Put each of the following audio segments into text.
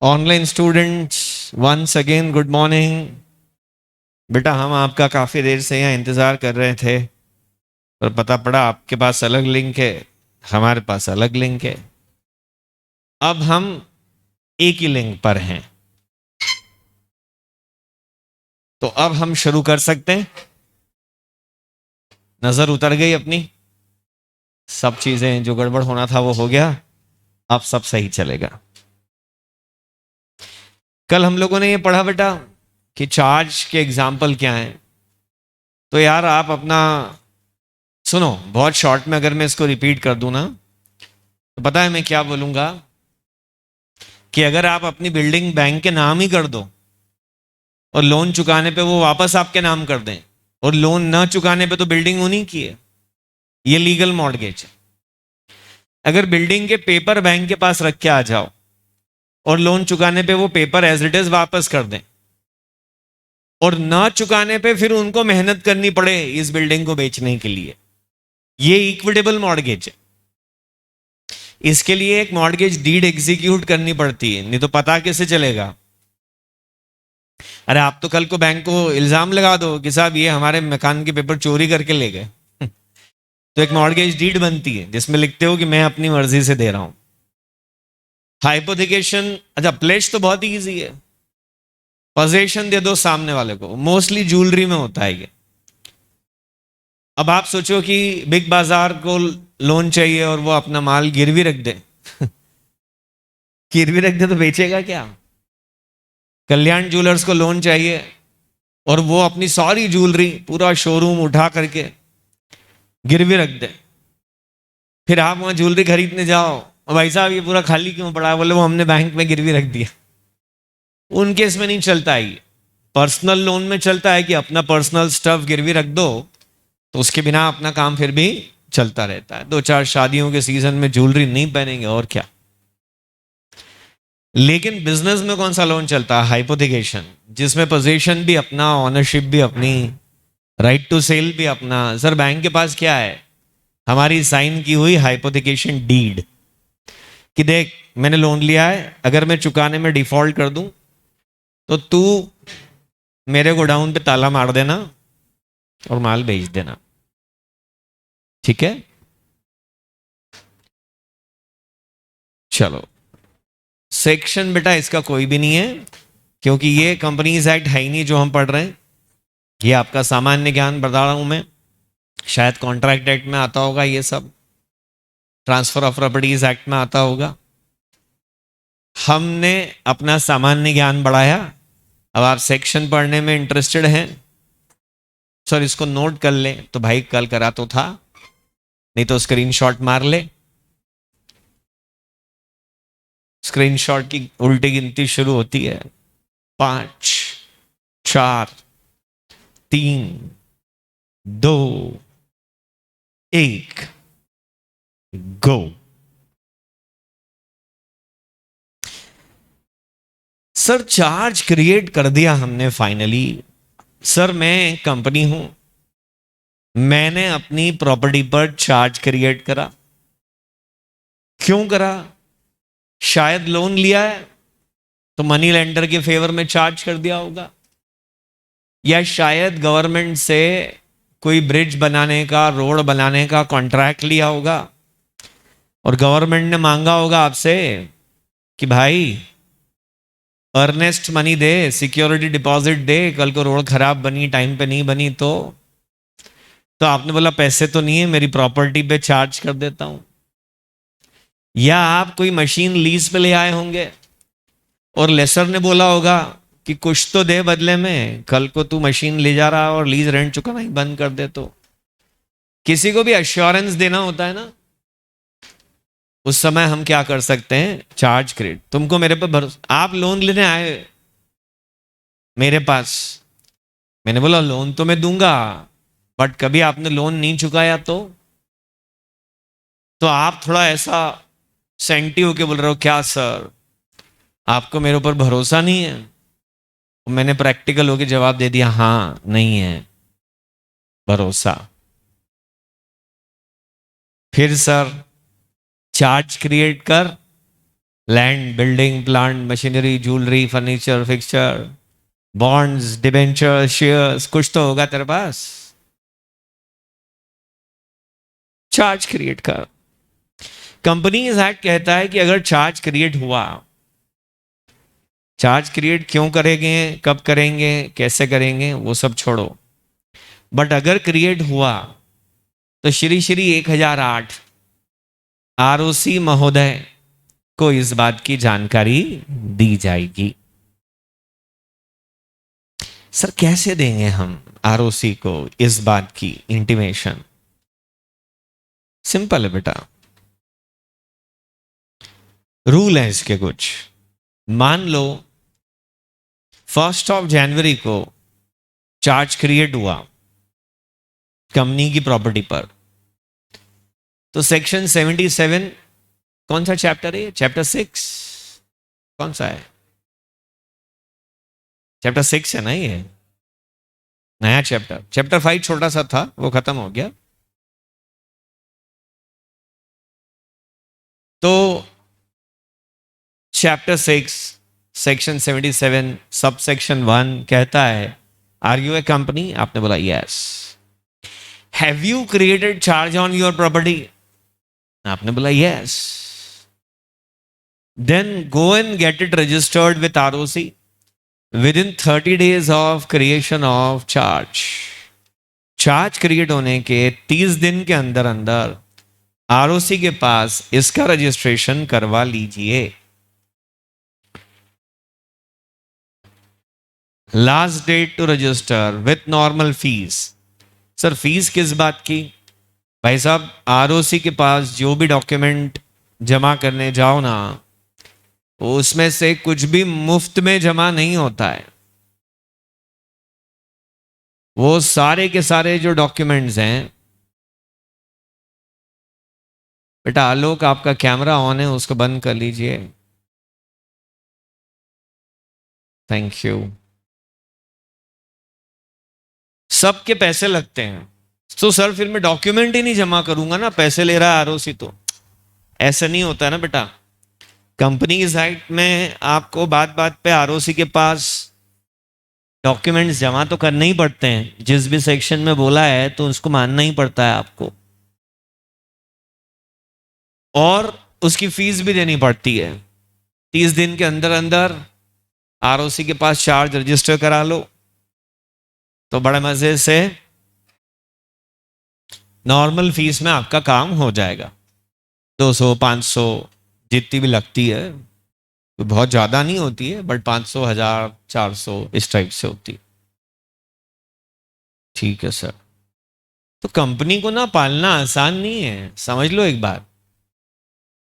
Online students once again good morning. बेटा हम आपका काफ़ी देर से यहाँ इंतज़ार कर रहे थे, पर पता पड़ा आपके पास अलग लिंक है, हमारे पास अलग लिंक है। अब हम एक ही लिंक पर हैं, तो अब हम शुरू कर सकते हैं। नज़र उतर गई अपनी, सब चीज़ें जो गड़बड़ होना था वो हो गया, अब सब सही चलेगा। कल हम लोगों ने ये पढ़ा बेटा कि चार्ज के एग्जाम्पल क्या हैं। तो यार आप अपना सुनो, बहुत शॉर्ट में अगर मैं इसको रिपीट कर दूं ना, तो पता है मैं क्या बोलूंगा कि अगर आप अपनी बिल्डिंग बैंक के नाम ही कर दो और लोन चुकाने पे वो वापस आपके नाम कर दें, और लोन न चुकाने पे तो बिल्डिंग उन्हीं की है, ये लीगल मॉर्गेज है। अगर बिल्डिंग के पेपर बैंक के पास रख के आ जाओ और लोन चुकाने पे वो पेपर एज इट इज वापस कर दें, और न चुकाने पे फिर उनको मेहनत करनी पड़े इस बिल्डिंग को बेचने के लिए, ये इक्विटेबल मॉर्गेज है। इसके लिए एक मॉर्गेज डीड एग्जीक्यूट करनी पड़ती है, नहीं तो पता कैसे चलेगा। अरे आप तो कल को बैंक को इल्जाम लगा दो कि साहब ये हमारे मकान के पेपर चोरी करके ले गए, तो एक मॉर्गेज डीड बनती है जिसमें लिखते हो कि मैं अपनी मर्जी से दे रहा हूं। हाइपोथिकेशन, अच्छा प्लेज तो बहुत ईजी है, पोजेशन दे दो सामने वाले को, मोस्टली ज्वेलरी में होता है ये। अब आप सोचो कि बिग बाजार को लोन चाहिए और वो अपना माल गिरवी रख दे गिरवी रख दे तो बेचेगा क्या। कल्याण ज्वेलर्स को लोन चाहिए और वो अपनी सारी ज्वेलरी पूरा शोरूम उठा करके गिरवी रख दे, फिर आप वहां ज्वेलरी खरीदने जाओ और भाई साहब ये पूरा खाली क्यों पड़ा है, बोले वो हमने बैंक में गिरवी रख दिया। उन केस में नहीं चलता है ये। पर्सनल लोन में चलता है कि अपना पर्सनल स्टफ गिरवी रख दो, तो उसके बिना अपना काम फिर भी चलता रहता है। दो चार शादियों के सीजन में ज्वेलरी नहीं पहनेंगे और क्या। लेकिन बिजनेस में कौन सा लोन चलता है? हाइपोथिकेशन, जिसमें पोजीशन भी अपना, ऑनरशिप भी अपनी, राइट टू सेल भी अपना। सर बैंक के पास क्या है? हमारी साइन की हुई हाइपोथिकेशन डीड कि देख मैंने लोन लिया है, अगर मैं चुकाने में डिफॉल्ट कर दूं तो तू मेरे गोडाउन पे ताला मार देना और माल बेच देना, ठीक है? चलो, सेक्शन बेटा इसका कोई भी नहीं है, क्योंकि ये कंपनीज एक्ट है ही नहीं जो हम पढ़ रहे हैं। ये आपका सामान्य ज्ञान बता रहा हूं मैं, शायद कॉन्ट्रैक्ट एक्ट में आता होगा, ये सब ट्रांसफर ऑफ प्रॉपर्टीज एक्ट में आता होगा। हमने अपना सामान्य ज्ञान बढ़ाया, अब आप सेक्शन पढ़ने में इंटरेस्टेड हैं, सर इसको नोट कर ले, तो भाई कल करा तो था, नहीं तो स्क्रीनशॉट मार ले। स्क्रीनशॉट की उल्टी गिनती शुरू होती है, 5 4 3 2 1 गो। सर चार्ज क्रिएट कर दिया हमने फाइनली। सर मैं कंपनी हूं, मैंने अपनी प्रॉपर्टी पर चार्ज क्रिएट करा। क्यों करा? शायद लोन लिया है तो मनी लेंडर के फेवर में चार्ज कर दिया होगा, या शायद गवर्नमेंट से कोई ब्रिज बनाने का, रोड बनाने का कॉन्ट्रैक्ट लिया होगा और गवर्नमेंट ने मांगा होगा आपसे कि भाई अर्नेस्ट मनी दे, सिक्योरिटी डिपॉजिट दे, कल को रोड खराब बनी, टाइम पे नहीं बनी तो आपने बोला पैसे तो नहीं है, मेरी प्रॉपर्टी पे चार्ज कर देता हूं। या आप कोई मशीन लीज पे ले आए होंगे और लेसर ने बोला होगा कि कुछ तो दे बदले में, कल को तू मशीन ले जा रहा और लीज रेंट चुकाना ही बंद कर दे। तो किसी को भी अश्योरेंस देना होता है ना, उस समय हम क्या कर सकते हैं? Charge credit. तुमको मेरे पर भरोसा, आप लोन लेने आए मेरे पास, मैंने बोला लोन तो मैं दूंगा, बट कभी आपने लोन नहीं चुकाया तो आप थोड़ा ऐसा सेंटी होके बोल रहे हो, क्या सर आपको मेरे ऊपर भरोसा नहीं है? मैंने प्रैक्टिकल होके जवाब दे दिया, हाँ नहीं है भरोसा। फिर सर चार्ज क्रिएट कर land, building, plant, machinery, jewellery, furniture, fixture, bonds, debenture, shares, कुछ तो होगा तेरे पास। चार्ज क्रिएट कर। कंपनीज एक्ट कहता है कि अगर चार्ज क्रिएट हुआ, चार्ज क्रिएट क्यों करेंगे, कब करेंगे, कैसे करेंगे, वो सब छोड़ो, बट अगर क्रिएट हुआ तो श्री श्री 1008 आरओसी महोदय को इस बात की जानकारी दी जाएगी। सर कैसे देंगे हम आरओसी को इस बात की इंटीमेशन? सिंपल है बेटा, रूल है इसके कुछ। मान लो 1 जनवरी को चार्ज क्रिएट हुआ कंपनी की प्रॉपर्टी पर, तो सेक्शन 77, कौन सा चैप्टर है? चैप्टर 6, कौन सा है? चैप्टर 6 है ना ये, नया चैप्टर। चैप्टर 5 छोटा सा था, वो खत्म हो गया। तो चैप्टर 6 सेक्शन 77 सब सेक्शन 1 कहता है, आर यू ए कंपनी? आपने बोला yes. Have you created charge on your property? आपने बोला yes. Then go and get it registered with ROC within 30 days of creation of charge. Charge create होने के 30 दिन के अंदर अंदर आरओसी के पास इसका रजिस्ट्रेशन करवा लीजिए। Last date to register with normal fees. Sir fees किस बात की? भाई साहब, आरओसी के पास जो भी डॉक्यूमेंट जमा करने जाओ ना, उसमें से कुछ भी मुफ्त में जमा नहीं होता है। वो सारे के सारे जो डॉक्यूमेंट्स हैं, बेटा आलोक आपका कैमरा ऑन है, उसको बंद कर लीजिए। Thank you. सबके पैसे लगते हैं, तो सर फिर मैं डॉक्यूमेंट ही नहीं जमा करूंगा ना, पैसे ले रहा है आरओसी, तो ऐसा नहीं होता ना बेटा। कंपनीज एक्ट में आपको बात बात पे आरओसी के पास डॉक्यूमेंट्स जमा तो करने ही पड़ते हैं, जिस भी सेक्शन में बोला है तो उसको मानना ही पड़ता है आपको, और उसकी फीस भी देनी पड़ती है। 30 दिन के अंदर अंदर आरओसी के पास चार्ज रजिस्टर करा लो तो बड़े मजे से नॉर्मल फीस में आपका काम हो जाएगा। 200 500 जितनी भी लगती है, तो बहुत ज़्यादा नहीं होती है, बट 500 1000 400 इस टाइप से होती है। ठीक है सर। तो कंपनी को ना पालना आसान नहीं है, समझ लो एक बात।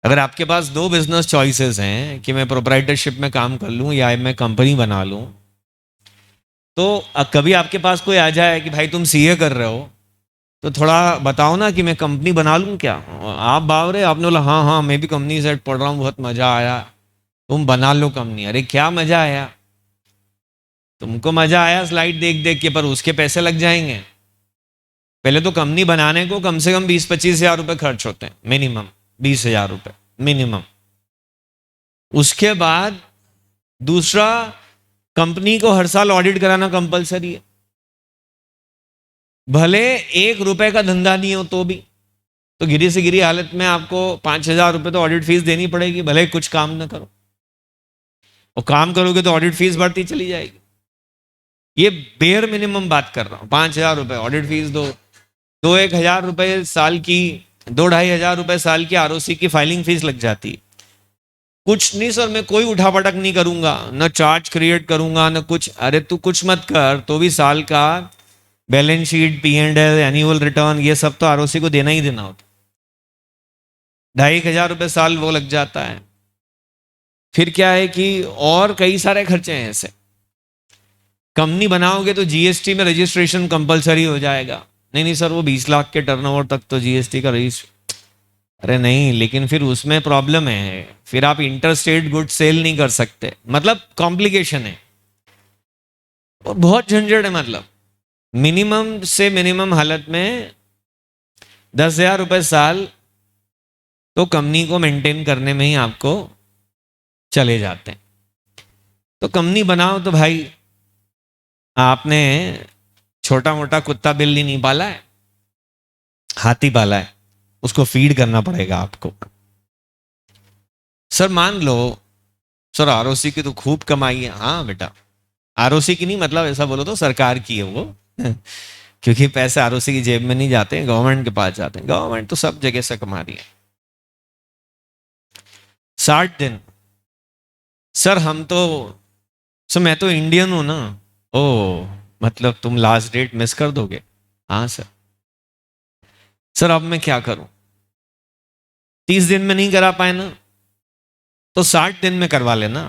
अगर आपके पास 2 बिजनेस चॉइसेस हैं कि मैं प्रोप्राइटरशिप में काम कर लूं या मैं कंपनी बना लूं, तो कभी आपके पास कोई आ जाए कि भाई तुम सीए कर रहे हो, तो थोड़ा बताओ ना कि मैं कंपनी बना लूं क्या? आप बावरे, आपने बोला हाँ हाँ मैं भी कंपनी से पढ़ रहा हूँ, बहुत मजा आया, तुम बना लो कंपनी। अरे क्या मजा आया? तुमको मजा आया स्लाइड देख देख के, पर उसके पैसे लग जाएंगे। पहले तो कंपनी बनाने को कम से कम 20-25 हजार रुपए खर्च होते हैं, मिनिमम 20,000 रुपए मिनिमम। उसके बाद दूसरा, कंपनी को हर साल ऑडिट कराना कंपलसरी है, भले 1 रुपए का धंधा नहीं हो तो भी। तो गिरी से गिरी हालत में आपको 5,000 रुपए तो ऑडिट फीस देनी पड़ेगी, भले कुछ काम ना करो, और काम करोगे तो ऑडिट फीस बढ़ती चली जाएगी। ये बेयर मिनिमम बात कर रहा हूं, 5,000 रुपए ऑडिट फीस दो, 1,000 रुपए साल की, 2-2,500 रुपए साल की आरओसी की फाइलिंग फीस लग जाती। कुछ नहीं सर, मैं कोई उठापटक नहीं करूंगा, ना चार्ज क्रिएट करूंगा ना कुछ। अरे तू कुछ मत कर तो भी साल का balance sheet, P&L, annual return, ये सब तो आरओसी को देना ही देना होता। 2,500 रुपए साल वो लग जाता है। फिर क्या है कि और कई सारे खर्चे हैं ऐसे। कंपनी बनाओगे तो जीएसटी में रजिस्ट्रेशन कंपलसरी हो जाएगा। नहीं नहीं सर, वो 20 लाख के टर्नओवर तक तो जीएसटी का रजिस्टर। अरे नहीं, लेकिन फिर उसमें प्रॉब्लम है, फिर आप इंटर स्टेट गुड सेल नहीं कर सकते, मतलब कॉम्प्लिकेशन है और बहुत झंझट है। मतलब मिनिमम से मिनिमम हालत में 10,000 रुपए साल तो कंपनी को मेंटेन करने में ही आपको चले जाते हैं। तो कंपनी बनाओ तो भाई आपने छोटा मोटा कुत्ता बिल्ली नहीं पाला है, हाथी पाला है, उसको फीड करना पड़ेगा आपको। सर मान लो, सर आरओसी की तो खूब कमाई है। हाँ बेटा, आरओसी की नहीं, मतलब ऐसा बोलो तो सरकार की है वो क्योंकि पैसे आरओसी की जेब में नहीं जाते हैं, गवर्नमेंट के पास जाते हैं। गवर्नमेंट तो सब जगह से कमा रही है। 60 दिन। सर हम तो, सर मैं तो इंडियन हूं ना। ओ, मतलब तुम लास्ट डेट मिस कर दोगे? हाँ सर। सर अब मैं क्या करूं? 30 दिन में नहीं करा पाए ना, तो 60 दिन में करवा लेना।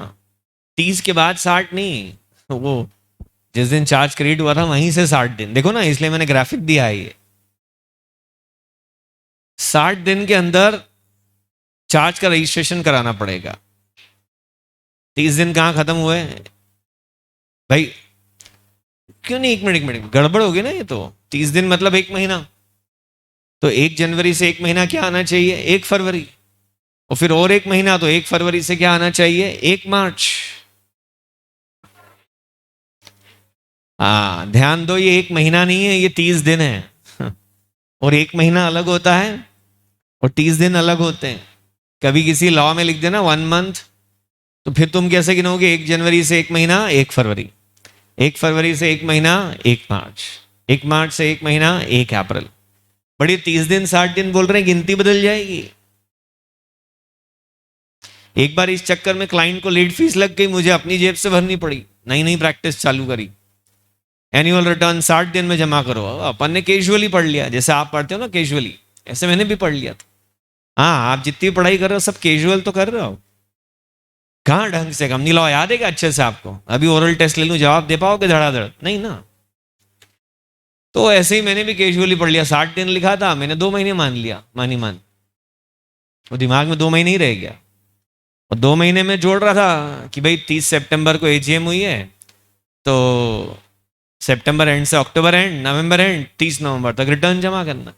30 के बाद 60 नहीं, वो जिस दिन चार्ज क्रिएट हुआ था वहीं से 60 दिन, देखो ना, इसलिए मैंने ग्राफिक दिया है ये। 60 दिन के अंदर चार्ज का रजिस्ट्रेशन कराना पड़ेगा। 30 दिन कहाँ खत्म हुए भाई? क्यों नहीं, एक मिनट एक मिनट, गड़बड़ होगी ना ये तो। 30 दिन मतलब 1 महीना। तो 1 जनवरी से 1 महीना क्या आना चाहिए? 1 फरवरी। और फिर और 1 महीना, तो 1 फरवरी से क्या आना चाहिए? 1 मार्च। हाँ ध्यान दो, ये 1 महीना नहीं है, ये 30 दिन है और 1 महीना अलग होता है और 30 दिन अलग होते हैं। कभी किसी लॉ में लिख देना 1 मंथ, तो फिर तुम कैसे गिनोगे? 1 जनवरी से 1 महीना 1 फरवरी, 1 फरवरी से 1 महीना 1 मार्च, 1 मार्च से 1 महीना 1 अप्रैल। बड़ी 30 दिन 60 दिन बोल रहे हैं, गिनती बदल जाएगी। एक बार इस चक्कर में क्लाइंट को लेट फीस लग गई, मुझे अपनी जेब से भरनी पड़ी, नई नई प्रैक्टिस चालू करी। एनुअल रिटर्न 60 दिन में जमा करो। अपन ने कैजुअली पढ़ लिया, जैसे आप पढ़ते हो ना कैजुअली, ऐसे मैंने भी पढ़ लिया था। हाँ, आप जितनी पढ़ाई कर रहे हो सब कैजुअल तो कर रहे हो। कहाँ ढंग से कंपनी लॉ याद है क्या अच्छे से आपको? अभी ओरल टेस्ट ले लूं, जवाब दे पाओगे धड़ाधड़? नहीं ना। तो ऐसे ही मैंने भी कैजुअली पढ़ लिया। 60 दिन लिखा था, मैंने 2 महीने मान लिया, मानी मान। वो दिमाग में 2 महीने ही रह गया। और 2 महीने में जोड़ रहा था कि भाई 30 सितंबर को एजीएम हुई है, तो सितंबर एंड से अक्टूबर एंड, नवंबर एंड, 30 नवंबर तक रिटर्न जमा करना।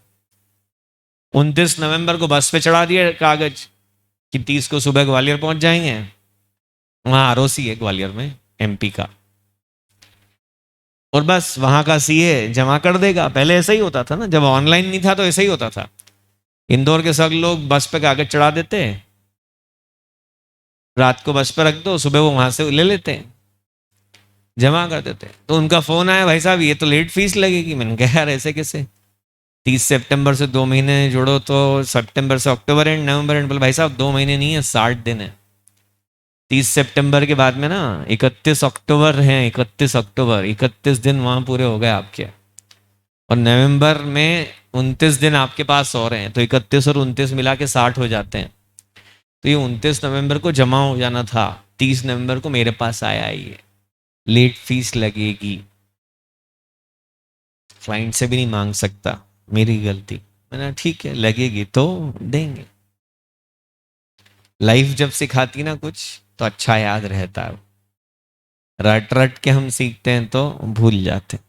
29 नवंबर को बस पे चढ़ा दिया कागज कि 30 को सुबह ग्वालियर पहुंच जाएंगे। वहां आरओसी है ग्वालियर में, एमपी का। और बस वहां का सीए जमा कर देगा। पहले ऐसा ही होता था ना, जब ऑनलाइन नहीं था तो ऐसा ही होता था। इंदौर के सब लोग बस पे कागज चढ़ा देते, रात को बस पे रख दो, सुबह वो वहां से ले लेते हैं, जमा कर देते हैं। तो उनका फोन आया, भाई साहब ये तो लेट फीस लगेगी। मैंने कहा यार ऐसे कैसे? 30 सितंबर से 2 महीने जोड़ो तो सितंबर से अक्टूबर एंड, नवंबर एंड। बोले भाई साहब 2 महीने नहीं है, 60 दिन है। 30 सितंबर के बाद में ना 31 अक्टूबर है, 31 अक्टूबर, 31 दिन वहां पूरे हो गए आपके। और नवंबर में 29 दिन आपके पास और हैं, तो 31 और 29 मिला के 60 हो जाते हैं। तो ये 29 नवंबर को जमा हो जाना था, 30 नवंबर को मेरे पास आया है ये। लेट फीस लगेगी, क्लाइंट से भी नहीं मांग सकता, मेरी गलती। मैंने ठीक है, लगेगी तो देंगे। लाइफ जब सिखाती ना कुछ, तो अच्छा याद रहता है। रट रट के हम सीखते हैं तो भूल जाते हैं।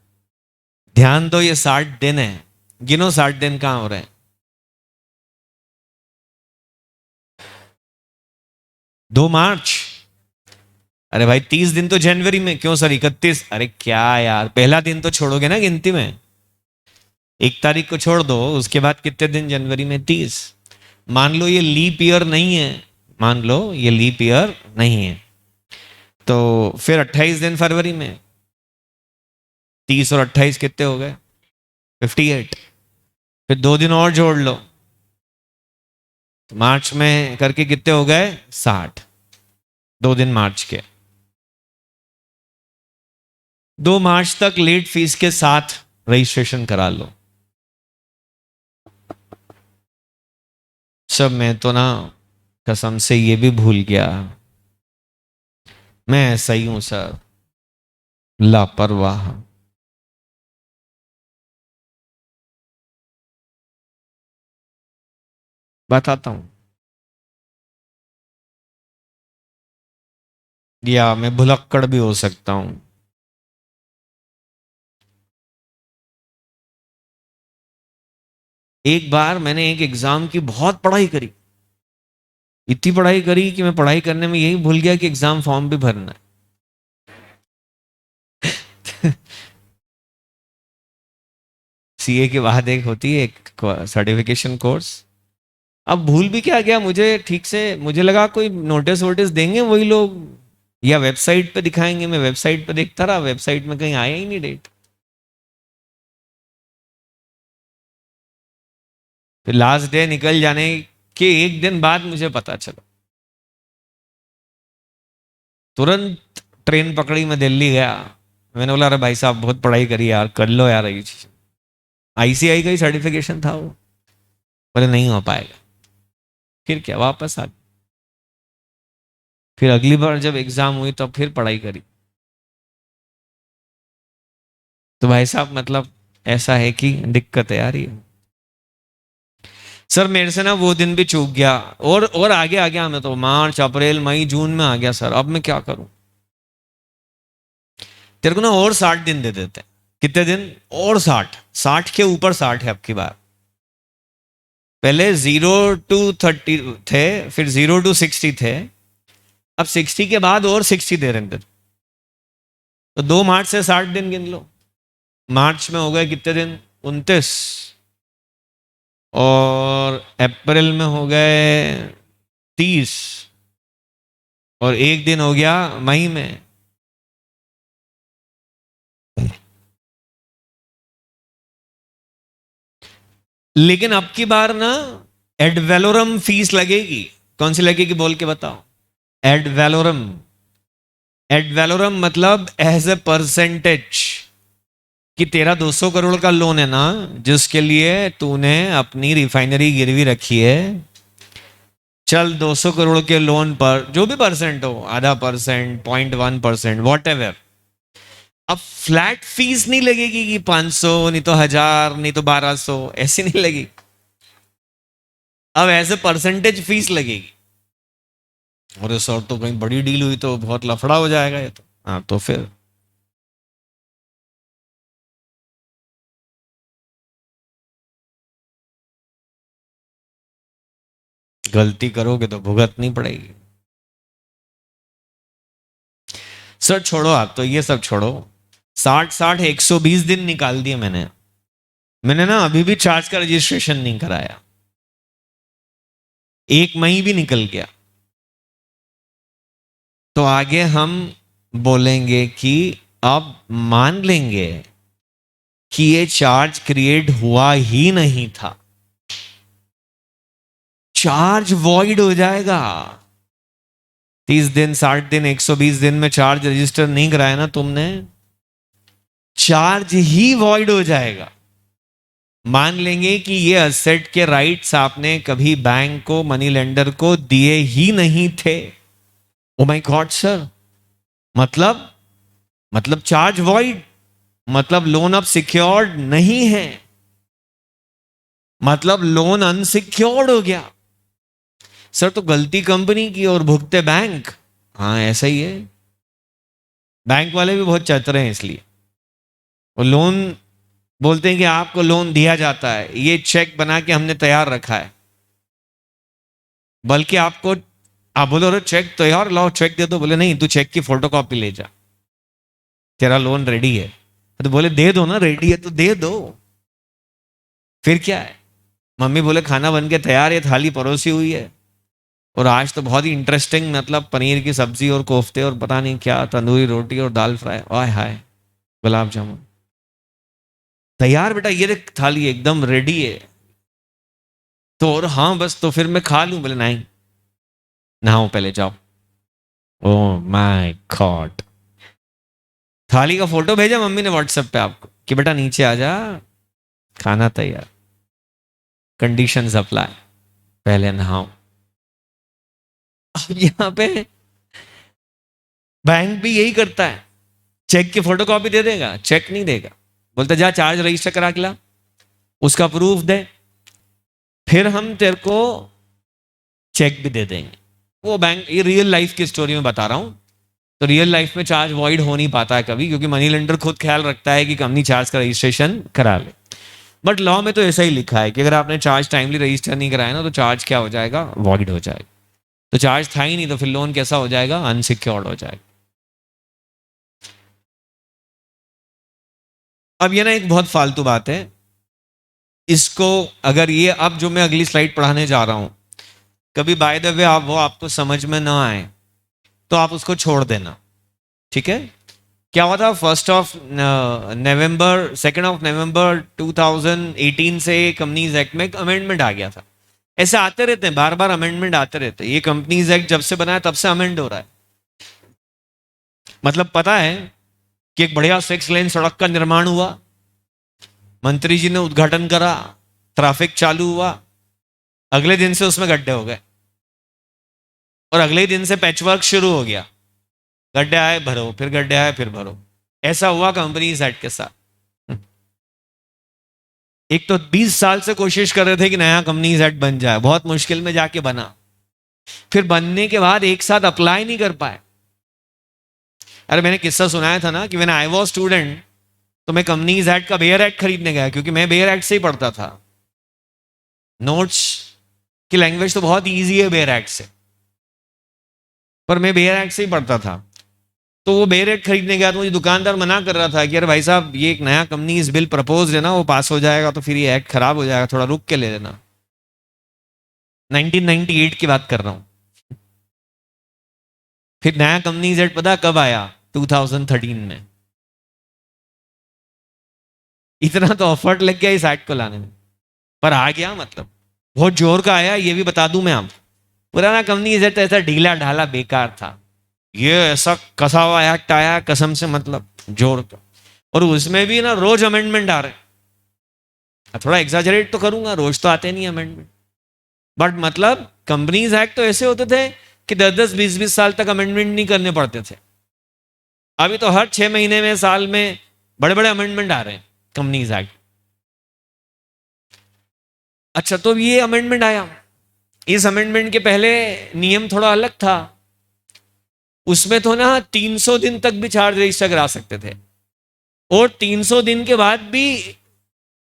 ध्यान दो, ये 60 दिन है, गिनो 60 दिन कहाँ हो रहे हैं। 2 मार्च। अरे भाई 30 दिन तो जनवरी में, क्यों सर 31? अरे क्या यार, पहला दिन तो छोड़ोगे ना गिनती में, 1 तारीख को छोड़ दो, उसके बाद कितने दिन जनवरी में? 30। मान लो ये लीप ईयर नहीं है, मान लो ये लीप ईयर नहीं है, तो फिर 28 दिन फरवरी में। 30 और 28 कितने हो गए? 58। फिर 2 दिन और जोड़ लो, तो मार्च में करके कितने हो गए? 60। 2 दिन मार्च के। 2 मार्च तक लेट फीस के साथ रजिस्ट्रेशन करा लो। सब मैं तो ना कसम से ये भी भूल गया, मैं ऐसा ही हूं सर, लापरवाह। बताता हूं, या मैं भुलक्कड़ भी हो सकता हूं। एक बार मैंने एक एग्जाम की बहुत पढ़ाई करी, इतनी पढ़ाई करी कि मैं पढ़ाई करने में यही भूल गया कि एग्जाम फॉर्म भी भरना है। सीए के बाद एक होती है एक सर्टिफिकेशन कोर्स। अब भूल भी क्या गया मुझे ठीक से, मुझे लगा कोई नोटिस वोटिस देंगे वही लोग, या वेबसाइट पे दिखाएंगे। मैं वेबसाइट पे देखता रहा, वेबसाइट में कहीं आया ही नहीं डेट। फिर लास्ट डे निकल जाने के एक दिन बाद मुझे पता चला। तुरंत ट्रेन पकड़ी, मैं दिल्ली गया। मैंने बोला अरे भाई साहब बहुत पढ़ाई करी यार, कर लो यार ये चीज। आईसीआई का ही सर्टिफिकेशन था वो। बोले नहीं हो पाएगा। फिर क्या, वापस आ गए। फिर अगली बार जब एग्जाम हुई तो फिर पढ़ाई करी। तो भाई साहब मतलब ऐसा है कि दिक्कत है यार ये। सर मेरे से ना वो दिन भी चूक गया, और आगे आ गया। मैं तो मार्च अप्रैल मई जून में आ गया सर, अब मैं क्या करूं। तेरे को ना और 60 दिन दे देते हैं। कितने दिन और? 60 के ऊपर 60 है अब की बार। पहले 0 to 30 थे, फिर 0 to 60 थे, अब 60 के बाद और 60 दे रहे हैं। तो 2 मार्च से 60 दिन गिन लो। मार्च में हो गए कितने दिन? 29। और अप्रैल में हो गए 30। और एक दिन हो गया मई में। लेकिन अब की बार ना एड वैलोरम फीस लगेगी। कौन सी लगेगी बोल के बताओ? Ad valorem. एड वैलोरम मतलब एज ए परसेंटेज, कि तेरा 200 करोड़ का लोन है ना, जिसके लिए तूने अपनी रिफाइनरी गिरवी रखी है, चल 200 करोड़ के लोन पर जो भी परसेंट हो, आधा परसेंट, 0.1%, वॉट एवर, अब फ्लैट फीस नहीं लगेगी कि 500 नहीं तो 1000 नहीं तो 1200, ऐसी नहीं लगेगी। अब ऐसे परसेंटेज फीस लगेगी। और सर तो कहीं बड़ी डील हुई तो बहुत लफड़ा हो जाएगा ये तो। हाँ तो फिर गलती करोगे तो भुगतनी पड़ेगी। सर छोड़ो, आप तो ये सब छोड़ो। 120 दिन निकाल दिए मैंने। मैंने ना अभी भी चार्ज का रजिस्ट्रेशन नहीं कराया। एक मई भी निकल गया। तो आगे हम बोलेंगे कि अब मान लेंगे कि ये चार्ज क्रिएट हुआ ही नहीं था। चार्ज वॉइड हो जाएगा। 30 दिन, 60 दिन, 120 दिन में चार्ज रजिस्टर नहीं कराया ना तुमने, चार्ज ही वॉइड हो जाएगा। मान लेंगे कि ये असेट के राइट्स आपने कभी बैंक को, मनी लेंडर को दिए ही नहीं थे। ओ माय गॉड सर, मतलब चार्ज वॉइड, मतलब लोन अब सिक्योर्ड नहीं है, मतलब लोन अनसिक्योर्ड हो गया। सर तो गलती कंपनी की और भुगते बैंक। हाँ ऐसा ही है। बैंक वाले भी बहुत चतुर हैं, इसलिए वो लोन बोलते हैं कि आपको लोन दिया जाता है, ये चेक बना के हमने तैयार रखा है। बल्कि आपको, आप बोलो अरे चेक तैयार लाओ, चेक दे दो। बोले नहीं, तू चेक की फोटोकॉपी ले जा, तेरा लोन रेडी है। तो बोले दे दो ना, रेडी है तो दे दो, फिर क्या है। मम्मी बोले खाना बन के तैयार है, थाली परोसी हुई है। और आज तो बहुत ही इंटरेस्टिंग, मतलब पनीर की सब्जी और कोफ्ते और पता नहीं क्या, तंदूरी रोटी और दाल फ्राई, आय हाय, गुलाब जामुन तैयार बेटा, ये देख थाली एकदम रेडी है। तो और हाँ बस, तो फिर मैं खा लूं? बोले नहीं, नहाओ पहले जाओ। Oh my God. थाली का फोटो भेजा मम्मी ने व्हाट्सएप पे आपको कि बेटा नीचे आ जा, खाना तैयार, कंडीशंस अप्लाई, पहले नहाओ। अब यहाँ पे बैंक भी यही करता है, चेक की फोटोकॉपी दे देगा, चेक नहीं देगा। बोलता जा चार्ज रजिस्टर करा के ला, उसका प्रूफ दे, फिर हम तेरे को चेक भी दे देंगे। वो बैंक, ये रियल लाइफ की स्टोरी में बता रहा हूं। तो रियल लाइफ में चार्ज वॉइड हो नहीं पाता है कभी, क्योंकि मनी लेंडर खुद ख्याल रखता है कि कंपनी चार्ज का रजिस्ट्रेशन करा ले। बट लॉ में तो ऐसा ही लिखा है कि अगर आपने चार्ज टाइमली रजिस्टर नहीं कराया ना, तो चार्ज क्या हो जाएगा? वॉइड हो जाएगा। तो चार्ज था ही नहीं, तो फिर लोन कैसा हो जाएगा? अनसिक्योर्ड हो जाएगा। अब ये ना एक बहुत फालतू बात है, इसको अगर ये अब जो मैं अगली स्लाइड पढ़ाने जा रहा हूं, कभी बाय द वे आप वो आपको समझ में ना आए तो आप उसको छोड़ देना, ठीक है? क्या हुआ था? 1 2 नवंबर 2018 से कंपनीज एक्ट में अमेंडमेंट आ गया था। ऐसे आते रहते हैं, बार बार अमेंडमेंट आते रहते हैं। ये कंपनीज एक्ट जब से बना है तब से अमेंड हो रहा है। मतलब पता है कि एक बढ़िया 6 लेन सड़क का निर्माण हुआ, मंत्री जी ने उद्घाटन करा, ट्रैफिक चालू हुआ, अगले दिन से उसमें गड्ढे हो गए, और अगले ही दिन से पैचवर्क शुरू हो गया। गड्ढे आए भरो, फिर गड्ढे आए फिर भरो। ऐसा हुआ कंपनीज एक्ट के साथ। एक तो 20 साल से कोशिश कर रहे थे कि नया कंपनीज एक्ट बन जाए, बहुत मुश्किल में जाके बना, फिर बनने के बाद एक साथ अप्लाई नहीं कर पाए। अरे मैंने किस्सा सुनाया था ना कि व्हेन आई वाज स्टूडेंट तो मैं कंपनीज एक्ट का बेयर एक्ट खरीदने गया, क्योंकि मैं बेयर एक्ट से ही पढ़ता था। नोट्स की लैंग्वेज तो बहुत ईजी है बेयर एक्ट से, पर मैं बेयर एक्ट से ही पढ़ता था। तो वो बेयर एक्ट खरीदने गया तो मुझे दुकानदार मना कर रहा था कि अरे भाई साहब, ये एक नया कंपनीज बिल प्रपोज है ना, वो पास हो जाएगा तो फिर ये एक्ट खराब हो जाएगा, थोड़ा रुक के ले लेना। 1998 की बात कर रहा हूं। फिर नया कंपनीज एक्ट पता कब आया? 2013 में। इतना तो एफर्ट लग गया इस एक्ट को लाने में, पर आ गया। मतलब बहुत जोर का आया, ये भी बता दूं मैं आपको। पुराना कंपनीज एक्ट ऐसा ढीला ढाला बेकार था, ये ऐसा कसा हुआ एक्ट आया कसम से, मतलब जोर का। और उसमें भी ना रोज अमेंडमेंट आ रहे हैं। थोड़ा एग्जैजरेट तो करूंगा, रोज तो आते नहीं अमेंडमेंट, बट मतलब कंपनीज एक्ट तो ऐसे होते थे कि 10 10 20 20 साल तक अमेंडमेंट नहीं करने पड़ते थे। अभी तो हर 6 महीने में, साल में बड़े बड़े अमेंडमेंट आ रहे हैं कंपनीज एक्ट। अच्छा, तो ये अमेंडमेंट आया। इस अमेंडमेंट के पहले नियम थोड़ा अलग था। उसमें तो ना 300 दिन तक भी चार्ज रजिस्टर करा सकते थे, और 300 दिन के बाद भी,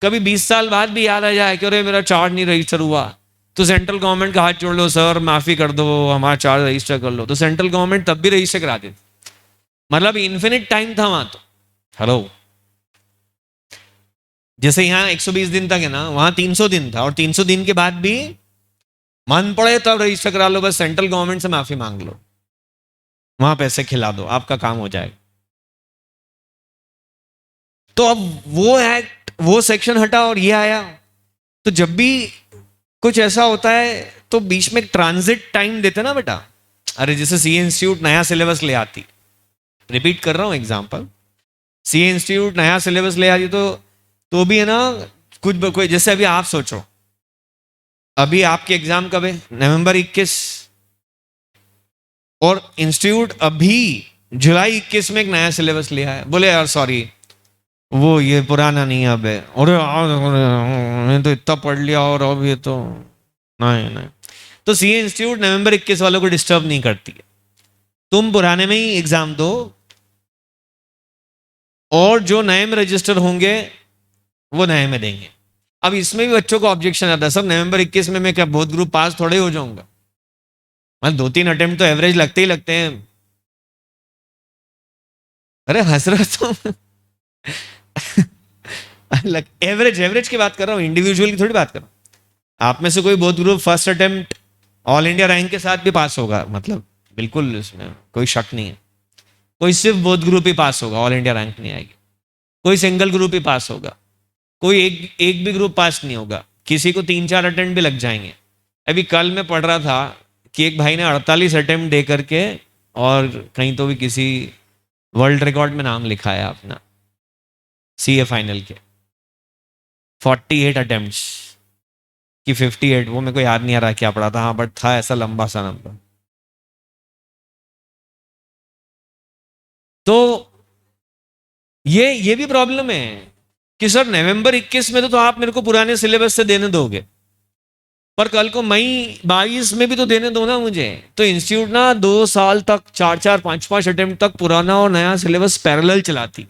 कभी 20 साल बाद भी याद आ जाए कि अरे मेरा चार्ज नहीं रजिस्टर हुआ, तो सेंट्रल गवर्नमेंट का हाथ जोड़ लो, सर माफी कर दो, हमारा चार्ज रजिस्टर कर लो। तो सेंट्रल गवर्नमेंट तब भी रजिस्टर करा देती। मतलब इन्फिनिट टाइम था वहां तो। हेलो, जैसे यहाँ 120 दिन तक है ना, वहां 300 दिन था, और 300 दिन के बाद भी मन पड़े तब रजिस्टर करा लो, बस सेंट्रल गवर्नमेंट से माफी मांग लो, वहां पैसे खिला दो, आपका काम हो जाएगा। तो अब वो एक्ट, वो सेक्शन हटा और ये आया। तो जब भी कुछ ऐसा होता है तो बीच में ट्रांजिट टाइम देते ना बेटा। अरे जैसे सी इंस्टीट्यूट नया सिलेबस ले आती, रिपीट कर रहा हूं एग्जांपल, सी इंस्टीट्यूट नया सिलेबस ले आती, तो भी है ना, कुछ कोई, जैसे अभी आप सोचो, अभी आपके एग्जाम कब है? नवंबर 21, और इंस्टीट्यूट अभी जुलाई 21 में एक नया सिलेबस लिया है। बोले यार सॉरी, वो ये पुराना नहीं अब है। अरे मैंने तो इतना पढ़ लिया, और अब ये तो नहीं नहीं। तो सी इंस्टीट्यूट नवंबर 21 वालों को डिस्टर्ब नहीं करती है। तुम पुराने में ही एग्जाम दो, और जो नए में रजिस्टर होंगे वो नए में देंगे। अब इसमें भी बच्चों को ऑब्जेक्शन आता है, सब नवंबर 21 में मैं क्या बहुत ग्रुप पास थोड़े हो जाऊंगा? मतलब 2 3 अटेम्प्ट तो एवरेज लगते ही लगते हैं। अरे हंस रहे हो तुम एवरेज एवरेज की बात कर रहा हूँ, इंडिविजुअल की थोड़ी बात कर रहा हूँ। आप में से कोई बहुत group first attempt all India rank के साथ भी पास होगा, मतलब बिल्कुल इसमें कोई शक नहीं है। कोई सिर्फ बोथ ग्रुप ही पास होगा, ऑल इंडिया रैंक नहीं आएगी। कोई सिंगल ग्रुप ही पास होगा, कोई एक भी ग्रुप पास नहीं होगा, किसी को 3 4 अटेम्प्ट भी लग जाएंगे। अभी कल मैं पढ़ रहा था कि एक भाई ने 48 अटेम्प्ट दे करके, और कहीं तो भी किसी वर्ल्ड रिकॉर्ड में नाम लिखा है अपना, सीए फाइनल के 48 अटेम्प्ट्स कि 58, वो मेरे को याद नहीं आ रहा क्या पढ़ा था, हाँ बट था ऐसा लंबा सा नंबर। तो ये भी प्रॉब्लम है कि सर नवंबर 21 में तो आप मेरे को पुराने सिलेबस से देने दोगे, पर कल को मई 22 में भी तो देने दो ना मुझे। तो इंस्टीट्यूट ना 2 साल तक 4 4 5 5 अटेम्प्ट तक पुराना और नया सिलेबस पैरेलल चलाती।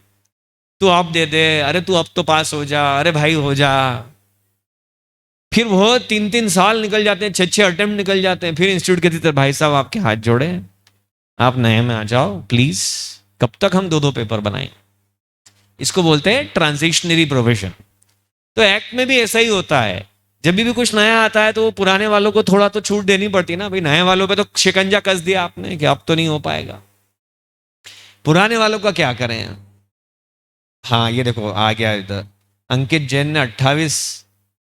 तू अब दे दे, अरे तू अब तो पास हो जा, अरे भाई हो जा। फिर वो 3-3 साल निकल जाते हैं, 6-6 अटेम्प्ट निकल जाते हैं, फिर इंस्टीट्यूट कहती है भाई साहब आपके हाथ जोड़े, आप नए में आ जाओ प्लीज, कब तक हम 2-2 पेपर बनाएं। इसको बोलते हैं ट्रांजिशनरी प्रोविजन। तो एक्ट में भी ऐसा ही होता है, जब भी कुछ नया आता है तो वो पुराने वालों को थोड़ा तो छूट देनी पड़ती है ना भाई, नए वालों पे तो शिकंजा कस दिया आपने कि अब तो नहीं हो पाएगा, पुराने वालों का क्या करें। हाँ ये देखो आ गया इधर, अंकित जैन ने 28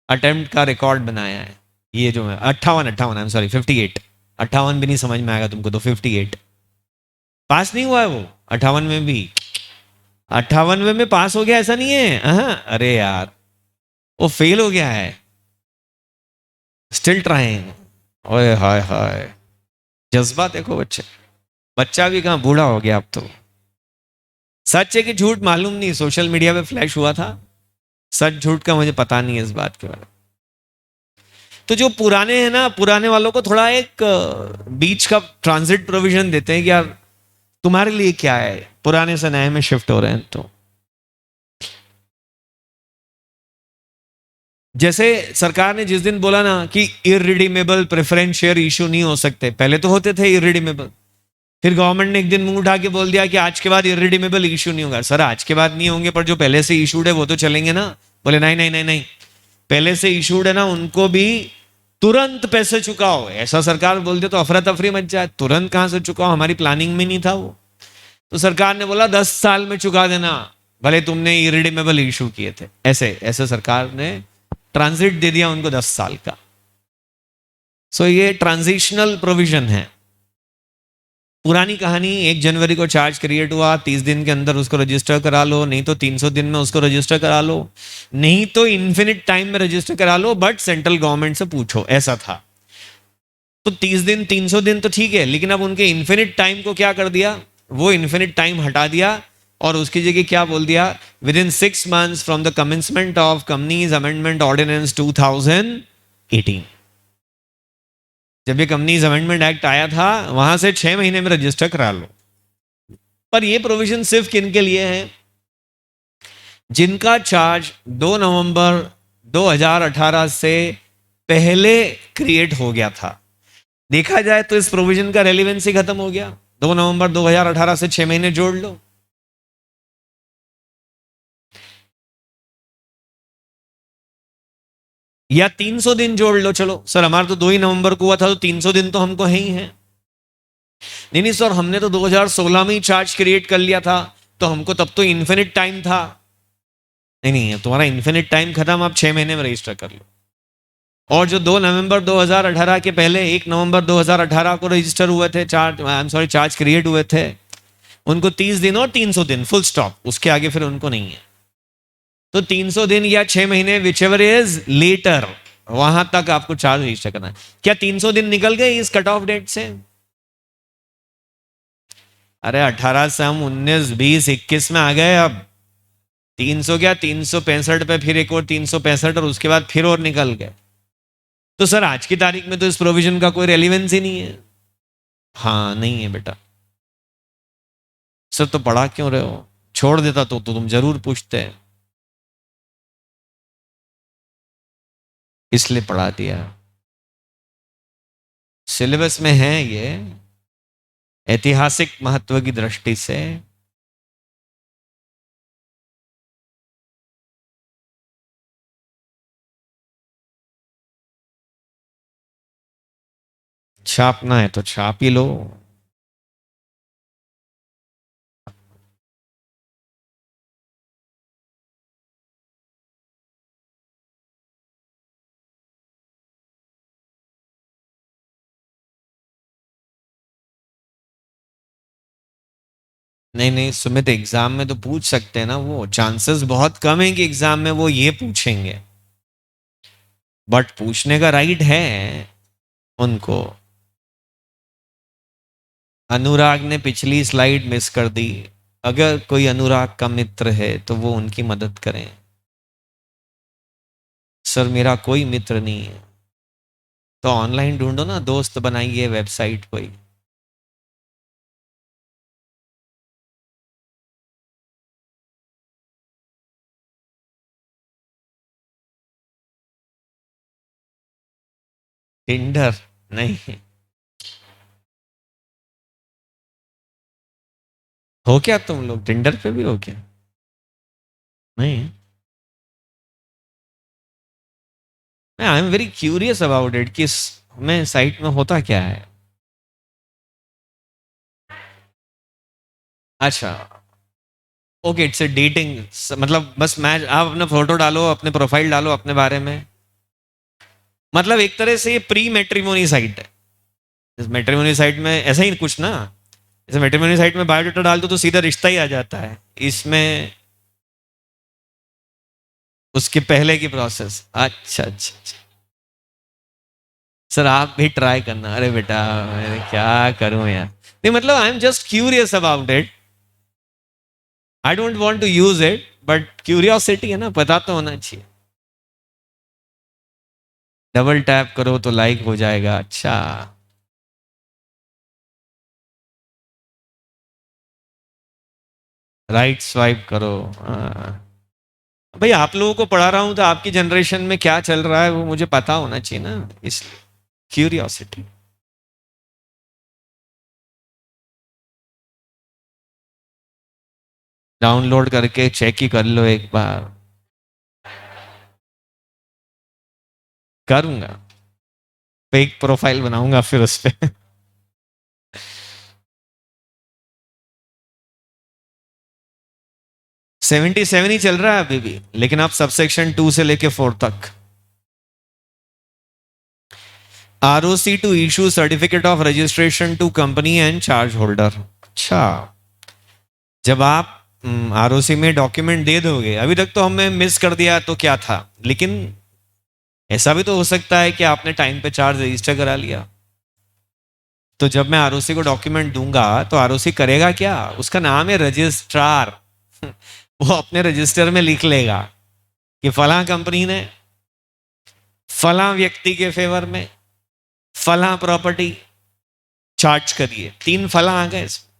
अटेम्प्ट का रिकॉर्ड बनाया है। ये जो है 58, आई एम सॉरी 58, 58 भी नहीं समझ में आएगा तुमको तो 58, पास नहीं हुआ है वो 58 में भी, 58 में पास हो गया ऐसा नहीं है, अरे यार वो फेल हो गया है, स्टिल ट्राइंग। ओए हाय हाय, जज्बा देखो बच्चे, बच्चा भी कहाँ बूढ़ा हो गया अब तो। सच है कि झूठ मालूम नहीं, सोशल मीडिया पे फ्लैश हुआ था, सच झूठ का मुझे पता नहीं है इस बात के बारे में। तो जो पुराने हैं ना, पुराने वालों को थोड़ा एक बीच का ट्रांजिट प्रोविजन देते हैं कि यार तुम्हारे लिए क्या है, पुराने से नए में शिफ्ट हो रहे हैं। तो जैसे सरकार ने जिस दिन बोला ना कि इरिडीमेबल प्रेफरेंस शेयर इशू नहीं हो सकते, पहले तो होते थे इरिडीमेबल, फिर गवर्नमेंट ने एक दिन मुंह उठा के बोल दिया कि आज के बाद इरिडीमेबल इशू नहीं होगा। सर आज के बाद नहीं होंगे, पर जो पहले से इशूड है वो तो चलेंगे ना। बोले नहीं नहीं नहीं नहीं, पहले से इशूड है ना उनको भी तुरंत पैसे चुकाओ। ऐसा सरकार बोल दे तो अफरा तफरी मच जाए, तुरंत कहां से चुकाओ, हमारी प्लानिंग में नहीं था वो। तो सरकार ने बोला 10 साल में चुका देना, भले तुमने इरिडीमेबल इशू किए थे। ऐसे ऐसे सरकार ने ट्रांजिट दे दिया उनको 10 साल का। सो ये ट्रांजिशनल प्रोविजन है। पुरानी कहानी, 1 जनवरी को चार्ज क्रिएट हुआ, 30 दिन के अंदर उसको रजिस्टर करा लो, नहीं तो 300 दिन में उसको रजिस्टर करा लो, नहीं तो इन्फिनिट टाइम में रजिस्टर करा लो, बट सेंट्रल गवर्नमेंट से पूछो, ऐसा था। तो 30 दिन 300 दिन तो ठीक है, लेकिन अब उनके इन्फिनिट टाइम को क्या कर दिया, वो इन्फिनिट टाइम हटा दिया और उसकी जगह क्या बोल दिया, within 6 months from the commencement of companies amendment ordinance 2018। जब ये कंपनीज अमेंडमेंट एक्ट आया था वहां से 6 महीने में रजिस्टर करा लो। पर ये प्रोविजन सिर्फ किन के लिए है, जिनका चार्ज 2 नवंबर 2018 से पहले क्रिएट हो गया था। देखा जाए तो इस प्रोविजन का रेलिवेंसी खत्म हो गया, 2 नवंबर 2018 से 6 महीने जोड़ लो। या 300 दिन जोड़ लो, चलो सर हमारा तो 2 ही नवंबर को हुआ था तो 300 दिन तो हमको है ही है। नहीं नहीं सर हमने तो 2016 में ही चार्ज क्रिएट कर लिया था, तो हमको तब तो इन्फिनिट टाइम था। नहीं नहीं तुम्हारा इन्फिनिट टाइम खत्म, आप 6 महीने में रजिस्टर कर लो। और जो 2 नवंबर 2018 के पहले 1 नवंबर 2018 को रजिस्टर हुए थे, charge I am sorry charge create हुए थे, उनको 30 दिन और 300 दिन फुल स्टॉप, उसके आगे फिर उनको नहीं है। तो 300 दिन या 6 महीने विच एवर इज लेटर, वहां तक आपको चार्ज रजिस्टर करना है। क्या 300 दिन निकल गए इस कट ऑफ डेट से? अरे 18 से हम 19, 20, 21 में आ गए अब। 300 क्या 365 पे फिर एक और 365 और उसके बाद फिर और निकल गए। तो सर आज की तारीख में तो इस प्रोविजन का कोई रेलिवेंस ही नहीं है। हाँ नहीं है बेटा। सर तो पढ़ा क्यों रहे हो, छोड़ देता तो तुम जरूर पूछते, इसलिए पढ़ा दिया। सिलेबस में है ये, ऐतिहासिक महत्व की दृष्टि से। छापना है तो छाप ही लो। नहीं नहीं सुमित, एग्जाम में तो पूछ सकते हैं ना, वो चांसेस बहुत कम है कि एग्जाम में वो ये पूछेंगे, बट पूछने का राइट है उनको। अनुराग ने पिछली स्लाइड मिस कर दी, अगर कोई अनुराग का मित्र है तो वो उनकी मदद करें। सर मेरा कोई मित्र नहीं है। तो ऑनलाइन ढूंढो ना, दोस्त बनाइए वेबसाइट कोई। टिंडर नहीं हो क्या? तुम लोग टिंडर पे भी हो क्या? नहीं, I am very curious about it कि में साइट में होता क्या है। अच्छा, ओके, इट्स ए डेटिंग, मतलब बस मैच, आप अपना फोटो डालो, अपने प्रोफाइल डालो अपने बारे में। मतलब एक तरह से ये प्री मैट्रिमोनी साइट है। इस मैट्रिमोनी साइट में ऐसा ही कुछ ना, जैसे मैट्रिमोनी साइट में बायोडाटा डाल दो तो सीधा रिश्ता ही आ जाता है। इसमें उसके पहले की प्रोसेस। अच्छा अच्छा अच्छा। सर आप भी ट्राई करना। अरे बेटा, मैं क्या करूं यार। नहीं मतलब I am just curious about it. I don't want to use it, but curiosity है ना, पता तो होना चाहिए। डबल टैप करो तो लाइक हो जाएगा। अच्छा, राइट स्वाइप करो। भाई आप लोगों को पढ़ा रहा हूं तो आपकी जनरेशन में क्या चल रहा है वो मुझे पता होना चाहिए ना, इसलिए क्यूरियोसिटी। डाउनलोड करके चेक ही कर लो एक बार। करूंगा, फेक प्रोफाइल बनाऊंगा फिर उस पे 77 ही चल रहा है अभी भी, लेकिन आप सबसेक्शन 2 से लेके 4 तक। ROC to issue certificate of registration to company and charge holder. अच्छा, जब आप आरओसी में डॉक्यूमेंट दे दोगे, अभी तक तो हमने मिस कर दिया तो क्या था, लेकिन ऐसा भी तो हो सकता है कि आपने टाइम पे चार्ज रजिस्टर करा लिया। तो जब मैं आरओसी को डॉक्यूमेंट दूंगा तो आरओसी करेगा क्या, उसका नाम है रजिस्ट्रार वो अपने रजिस्टर में लिख लेगा कि फला कंपनी ने फला व्यक्ति के फेवर में फला प्रॉपर्टी चार्ज करिए। 3 फला आ गए इसमें।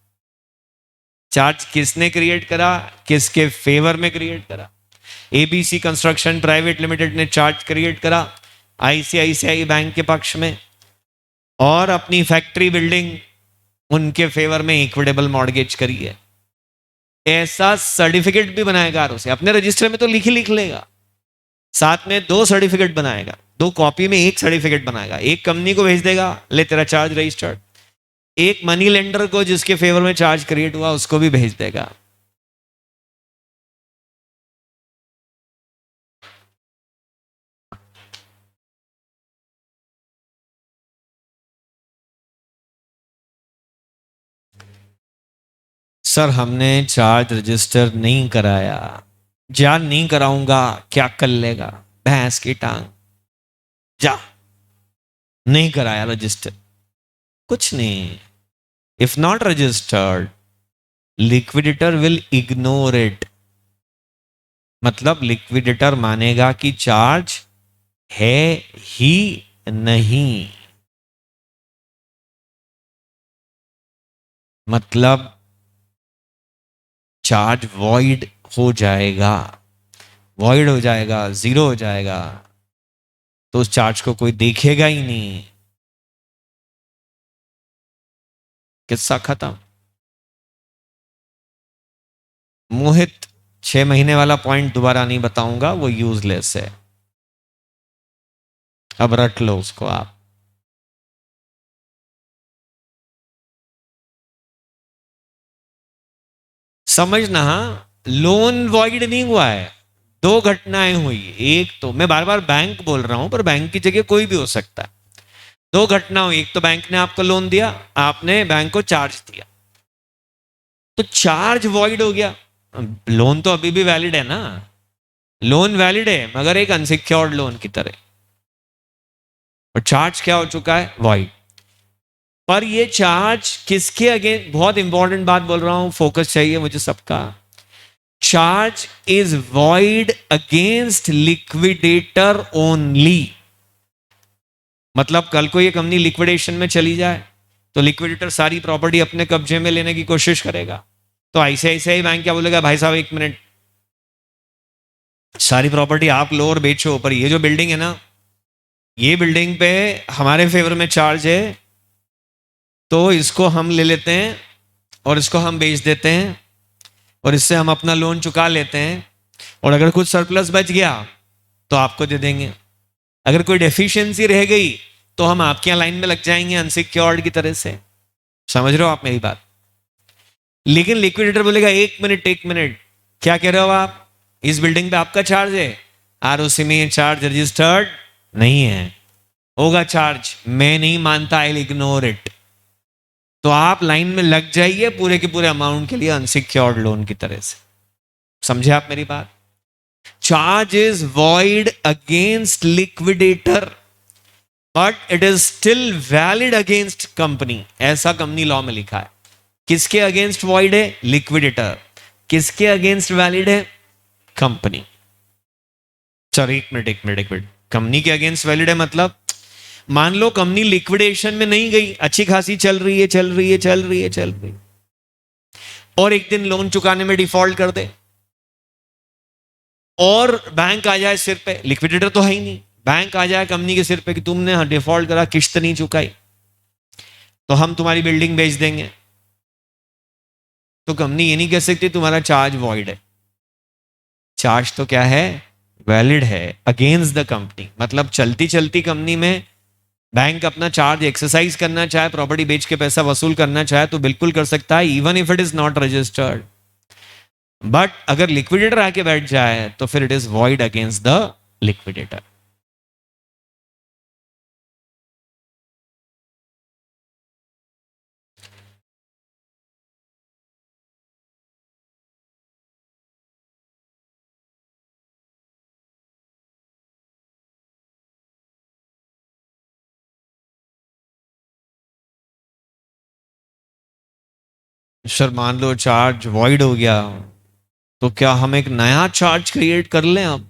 चार्ज किसने क्रिएट करा, किसके फेवर में क्रिएट करा। एबीसी कंस्ट्रक्शन प्राइवेट लिमिटेड ने चार्ज क्रिएट करा आईसीआईसीआई बैंक के पक्ष में, और अपनी फैक्ट्री बिल्डिंग उनके फेवर में इक्विटेबल मॉर्गेज करी है। ऐसा सर्टिफिकेट भी बनाएगा आरओसी, अपने रजिस्टर में तो लिख लेगा, साथ में 2 सर्टिफिकेट बनाएगा, 2 कॉपी में 1 सर्टिफिकेट बनाएगा। एक कंपनी को भेज देगा, ले तेरा चार्ज रजिस्टर्ड। एक मनी लेंडर को जिसके फेवर में चार्ज क्रिएट हुआ उसको भी भेज देगा। सर हमने चार्ज रजिस्टर नहीं कराया। जान नहीं कराऊंगा, क्या कर लेगा भैंस की टांग। जा, नहीं कराया रजिस्टर, कुछ नहीं। If not registered, liquidator will ignore it. मतलब लिक्विडेटर मानेगा कि चार्ज है ही नहीं। मतलब चार्ज वॉइड हो जाएगा, वॉइड हो जाएगा, जीरो हो जाएगा, तो उस चार्ज को कोई देखेगा ही नहीं। किस्सा खत्म। मोहित, 6 महीने वाला पॉइंट दोबारा नहीं बताऊंगा, वो यूजलेस है। अब रट लो उसको आप। समझना, लोन वॉइड नहीं हुआ है। 2 घटनाएं हुई। एक तो मैं बार बार बैंक बोल रहा हूं, पर बैंक की जगह कोई भी हो सकता है। 2 घटना हुई। एक तो बैंक ने आपको लोन दिया, आपने बैंक को चार्ज दिया, तो चार्ज वॉइड हो गया। लोन तो अभी भी वैलिड है ना, लोन वैलिड है, मगर एक अनसिक्योर्ड लोन की तरह। और चार्ज क्या हो चुका है, वॉइड। पर ये चार्ज किसके अगेंस्ट, बहुत इंपॉर्टेंट बात बोल रहा हूं, फोकस चाहिए मुझे सबका। Charge is void against liquidator only. मतलब कल को ये कंपनी लिक्विडेशन में चली जाए तो लिक्विडेटर सारी प्रॉपर्टी अपने कब्जे में लेने की कोशिश करेगा। तो आईसीआईसीआई बैंक क्या बोलेगा, भाई साहब 1 मिनट, सारी प्रॉपर्टी आप लो और बेचो, पर ये जो बिल्डिंग है ना, ये बिल्डिंग पे हमारे फेवर में चार्ज है, तो इसको हम ले लेते हैं और इसको हम बेच देते हैं और इससे हम अपना लोन चुका लेते हैं, और अगर कुछ सरप्लस बच गया तो आपको दे देंगे। अगर कोई डेफिशिएंसी रह गई तो हम आपके यहाँ लाइन में लग जाएंगे अनसिक्योर्ड की तरह से। समझ रहे हो आप मेरी बात? लेकिन लिक्विडेटर बोलेगा एक मिनट एक मिनट, क्या कह रहे हो आप? इस बिल्डिंग पे आपका चार्ज है, आरओसी में चार्ज रजिस्टर्ड नहीं है। होगा चार्ज, मैं नहीं मानता, आई इग्नोर इट। तो आप लाइन में लग जाइए पूरे के पूरे अमाउंट के लिए अनसिक्योर्ड लोन की तरह से। समझे आप मेरी बात? Charge is void against liquidator but it is still valid against company, ऐसा कंपनी लॉ में लिखा है। किसके अगेंस्ट वॉइड है? लिक्विडेटर। किसके अगेंस्ट वैलिड है? कंपनी। चलो एक मिनट एक मिनट एक मिनट, कंपनी के अगेंस्ट वैलिड है मतलब मान लो कंपनी लिक्विडेशन में नहीं गई, अच्छी खासी चल रही है चल रही है चल रही है चल रही है, और एक दिन लोन चुकाने में डिफॉल्ट कर दे और बैंक आ जाए सिर पे, लिक्विडेटर तो है ही नहीं, बैंक आ जाए कंपनी के सिर पे कि तुमने डिफॉल्ट करा, किस्त नहीं चुकाई, तो हम तुम्हारी बिल्डिंग बेच देंगे। तो कंपनी ये नहीं कह सकती तुम्हारा चार्ज वॉइड है। चार्ज तो क्या है? वैलिड है अगेंस्ट द कंपनी। मतलब चलती चलती कंपनी में बैंक अपना चार्ज एक्सरसाइज करना चाहे, प्रॉपर्टी बेच के पैसा वसूल करना चाहे तो बिल्कुल कर सकता है, even if it is not registered. But अगर लिक्विडेटर आके बैठ जाए तो फिर it is void against the liquidator. Sir मान लो चार्ज वॉइड हो गया, तो क्या हम एक नया चार्ज क्रिएट कर लें अब?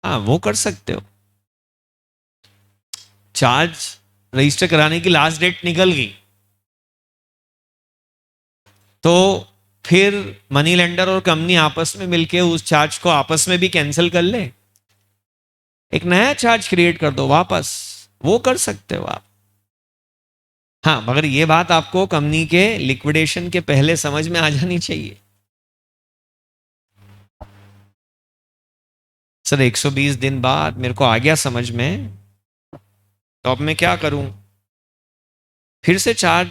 हाँ वो कर सकते हो। चार्ज रजिस्टर कराने की लास्ट डेट निकल गई तो फिर मनी लेंडर और कंपनी आपस में मिलके उस चार्ज को आपस में भी कैंसिल कर ले, एक नया चार्ज क्रिएट कर दो वापस, वो कर सकते हो आप। हाँ मगर ये बात आपको कंपनी के लिक्विडेशन के पहले समझ में आ जानी चाहिए। सर 120 दिन बाद मेरे को आ गया समझ में, तो अब मैं क्या करूं? फिर से चार्ज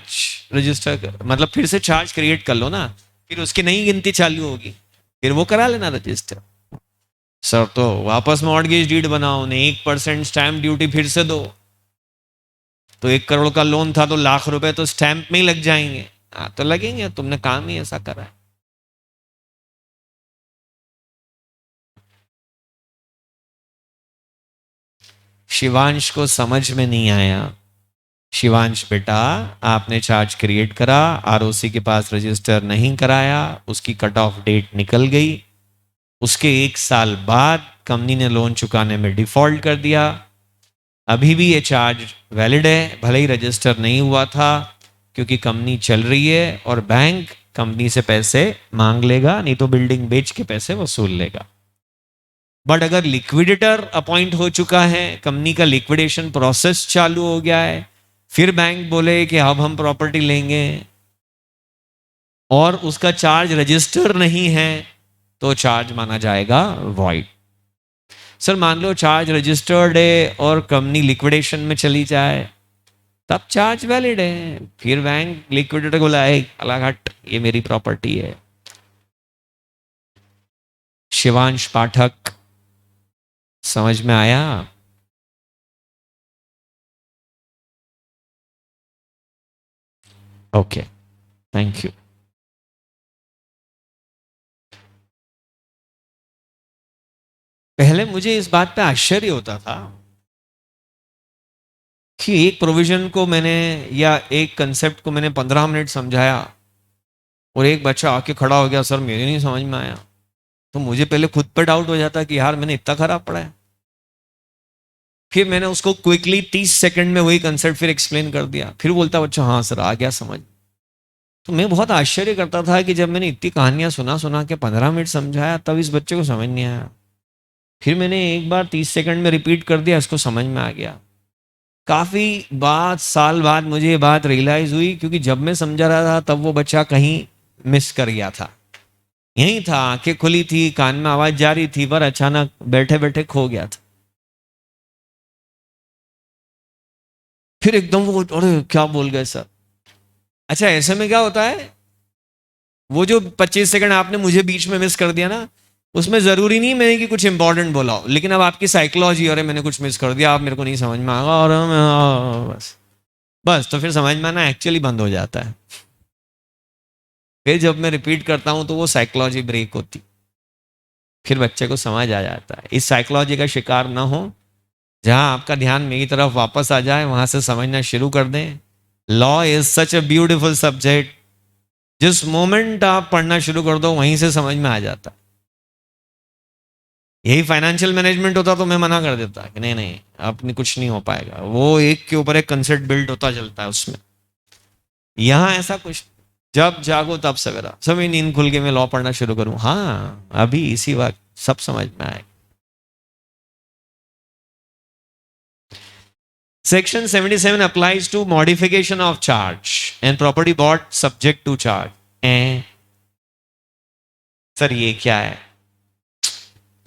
रजिस्टर मतलब फिर से चार्ज क्रिएट कर लो ना, फिर उसकी नई गिनती चालू होगी, फिर वो करा लेना रजिस्टर। सर तो वापस मॉर्गेज डीड बनाओ, ने 1% स्टैंप ड्यूटी फिर से दो, तो 1 करोड़ का लोन था तो लाख रुपए तो स्टैंप में ही लग जाएंगे। हाँ तो लगेंगे, तुमने काम ही ऐसा करा है। शिवांश को समझ में नहीं आया। शिवांश बेटा, आपने चार्ज क्रिएट करा, आरओसी के पास रजिस्टर नहीं कराया, उसकी कट ऑफ डेट निकल गई, उसके 1 साल बाद कंपनी ने लोन चुकाने में डिफॉल्ट कर दिया। अभी भी ये चार्ज वैलिड है, भले ही रजिस्टर नहीं हुआ था, क्योंकि कंपनी चल रही है और बैंक कंपनी से पैसे मांग लेगा, नहीं तो बिल्डिंग बेच के पैसे वसूल लेगा। बट अगर लिक्विडेटर अपॉइंट हो चुका है, कंपनी का लिक्विडेशन प्रोसेस चालू हो गया है, फिर बैंक बोले कि अब हम प्रॉपर्टी लेंगे और उसका चार्ज रजिस्टर नहीं है, तो चार्ज माना जाएगा वॉइड। सर मान लो चार्ज रजिस्टर्ड है और कंपनी लिक्विडेशन में चली जाए, तब चार्ज वैलिड है, फिर बैंक लिक्विडेटर को लाए अलग हट, ये मेरी प्रॉपर्टी है। शिवांश पाठक, समझ में आया? Okay, thank you. पहले मुझे इस बात पे आश्चर्य होता था कि एक प्रोविजन को मैंने या एक कंसेप्ट को मैंने 15 मिनट समझाया और एक बच्चा आके खड़ा हो गया, सर मेरे नहीं समझ में आया। तो मुझे पहले खुद पर डाउट हो जाता कि यार मैंने इतना खराब पढ़ा है। फिर मैंने उसको क्विकली 30 सेकंड में वही कंसेप्ट फिर एक्सप्लेन कर दिया, फिर बोलता बच्चा हाँ सर आ गया समझ। तो मैं बहुत आश्चर्य करता था कि जब मैंने इतनी कहानियां सुना सुना के 15 मिनट समझाया तब इस बच्चे को समझ नहीं आया। फिर मैंने एक बार 30 सेकंड में रिपीट कर दिया, इसको समझ में आ गया। काफी बाद, साल बाद मुझे ये बात रियलाइज हुई, क्योंकि जब मैं समझा रहा था तब वो बच्चा कहीं मिस कर गया था। यही था, आंखें खुली थी, कान में आवाज जा रही थी, पर अचानक बैठे बैठे खो गया था। फिर एकदम वो, अरे क्या बोल गए सर। अच्छा, ऐसे में क्या होता है, वो जो 25 सेकंड आपने मुझे बीच में मिस कर दिया ना, उसमें जरूरी नहीं मैंने कि कुछ इंपॉर्टेंट बोला हो, लेकिन अब आपकी साइकोलॉजी, अरे मैंने कुछ मिस कर दिया, आप मेरे को नहीं समझ में आएगा, और बस बस तो फिर समझ में आना एक्चुअली बंद हो जाता है। फिर जब मैं रिपीट करता हूं तो वो साइकोलॉजी ब्रेक होती, फिर बच्चे को समझ आ जाता है। इस साइकोलॉजी का शिकार ना हो, जहां आपका ध्यान मेरी तरफ वापस आ जाए, वहां से समझना शुरू कर दें। Law is such a beautiful subject, जिस मोमेंट आप पढ़ना शुरू कर दो वहीं से समझ में आ जाता है। यही फाइनेंशियल मैनेजमेंट होता तो मैं मना कर देता कि नहीं नहीं, अपनी कुछ नहीं हो पाएगा, वो एक के ऊपर एक कंसेप्ट बिल्ड होता चलता है उसमें। यहां ऐसा कुछ, जब जागो तब सवेरा, सभी नींद खुल के मैं लॉ पढ़ना शुरू करूं, हाँ अभी इसी वक्त सब समझ में आए। Section 77 applies to modification of charge and property bought subject to charge. Sir ये क्या है?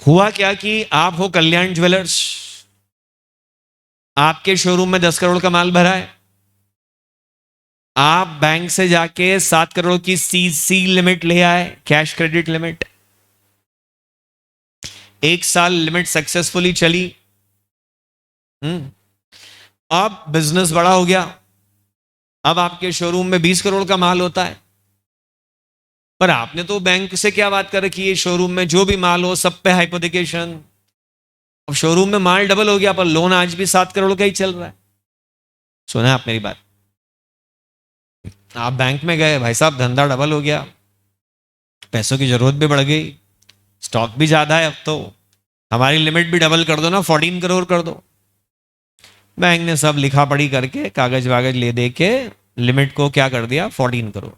हुआ क्या कि आप हो कल्याण ज्वेलर्स, आपके शोरूम में 10 करोड़ का माल भरा है, आप बैंक से जाके 7 करोड़ की सीसी लिमिट ले आए, कैश क्रेडिट लिमिट। 1 साल लिमिट सक्सेसफुली चली। अब बिजनेस बड़ा हो गया, अब आपके शोरूम में 20 करोड़ का माल होता है, पर आपने तो बैंक से क्या बात कर रखी है, शोरूम में जो भी माल हो सब पे हाइपोथिकेशन। अब शोरूम में माल डबल हो गया, पर लोन आज भी 7 करोड़ का ही चल रहा है। सुना आप मेरी बात? आप बैंक में गए, भाई साहब धंधा डबल हो गया, पैसों की जरूरत भी बढ़ गई, स्टॉक भी ज्यादा है, अब तो हमारी लिमिट भी डबल कर दो ना, 14 करोड़ कर दो। बैंक ने सब लिखा पढ़ी करके कागज वागज ले दे के लिमिट को क्या कर दिया, 14 करोड़।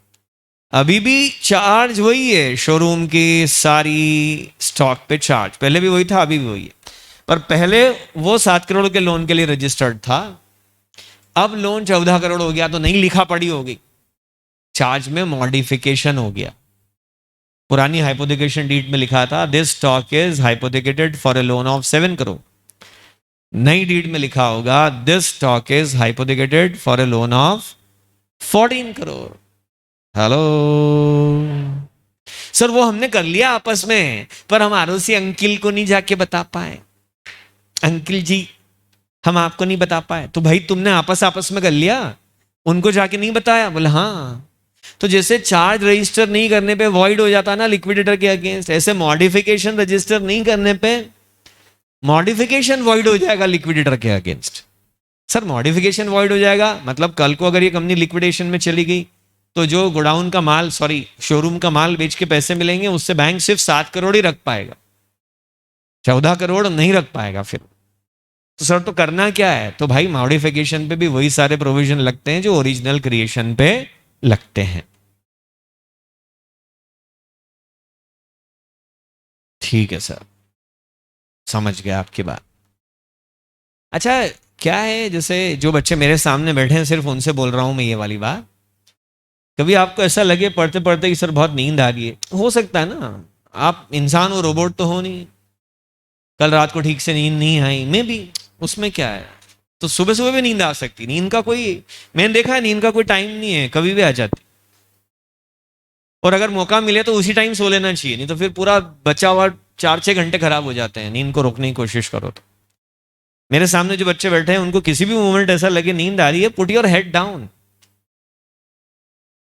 अभी भी चार्ज वही है, शोरूम की सारी स्टॉक पे चार्ज पहले भी वही था, अभी भी वही है, पर पहले वो 7 करोड़ के लोन के लिए रजिस्टर्ड था, अब लोन 14 करोड़ हो गया तो नहीं लिखा पढ़ी हो गई, चार्ज में मॉडिफिकेशन हो गया। पुरानी हाइपोथिकेशन डीड में लिखा था this stock is hypothecated for a loan of 7 crore, नई डीड में लिखा होगा this stock is hypothecated for a loan of 14 crore. Hello sir, वो हमने कर लिया आपस में, पर हम आरोसी अंकिल को नहीं जाके बता पाए। अंकिल जी, हम आपको नहीं बता पाए, तो भाई तुमने आपस आपस में कर लिया, उनको जाके नहीं बताया? बोले हाँ। तो जैसे चार्ज रजिस्टर नहीं करने पे वॉइड हो जाता ना लिक्विडेटर के अगेंस्ट, ऐसे मॉडिफिकेशन रजिस्टर नहीं करने पे मॉडिफिकेशन वॉइड हो जाएगा लिक्विडेटर के अगेंस्ट। सर मॉडिफिकेशन वॉइड हो जाएगा मतलब कल को अगर ये कंपनी लिक्विडेशन में चली गई तो जो गोडाउन का माल, सॉरी शोरूम का माल बेच के पैसे मिलेंगे उससे बैंक सिर्फ 7 करोड़ ही रख पाएगा, 14 करोड़ नहीं रख पाएगा फिर। तो सर तो करना क्या है? तो भाई मॉडिफिकेशन पे भी वही सारे प्रोविजन लगते हैं जो ओरिजिनल क्रिएशन पे लगते हैं। ठीक है सर, समझ गया आपकी बात। अच्छा, क्या है, जैसे जो बच्चे मेरे सामने बैठे हैं सिर्फ उनसे बोल रहा हूं मैं ये वाली बात, कभी आपको ऐसा लगे पढ़ते पढ़ते कि सर बहुत नींद आ रही है, हो सकता है ना, आप इंसान हो, रोबोट तो हो नहीं, कल रात को ठीक से नींद नहीं आई, मे भी, उसमें क्या है, तो सुबह सुबह भी नींद आ सकती, नींद का कोई, मैंने देखा है नींद का कोई टाइम नहीं है, कभी भी आ जाती, और अगर मौका मिले तो उसी टाइम सो लेना चाहिए, नहीं तो फिर पूरा बचा हुआ 4-6 घंटे खराब हो जाते हैं, नींद को रोकने की कोशिश करो तो। मेरे सामने जो बच्चे बैठे हैं उनको किसी भी मोमेंट ऐसा लगे नींद आ रही है, put your head down,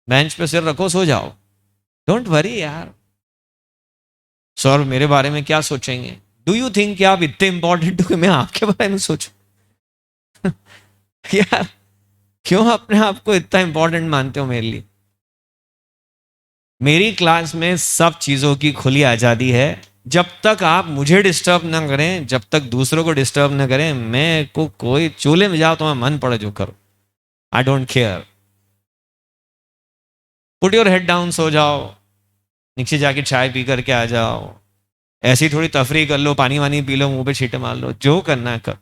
bench पे सिर रखो, सो जाओ, डोंट वरी यार, सर मेरे बारे में क्या सोचेंगे, डू यू थिंक कि आप इतने इंपॉर्टेंट हो कि मैं आपके बारे में सोचूं? यार क्यों अपने आप को इतना इंपॉर्टेंट मानते हो मेरे लिए? मेरी क्लास में सब चीजों की खुली आजादी है, जब तक आप मुझे डिस्टर्ब ना करें, जब तक दूसरों को डिस्टर्ब ना करें, मैं को कोई चूल्हे में जाओ तो मैं मन पड़े जो करो, I don't care, put your head down, सो जाओ, नीचे जाके चाय पी करके आ जाओ, ऐसी थोड़ी तफरी कर लो, पानी वानी पी लो, मुंह पे छींटे मार लो, जो करना है कर,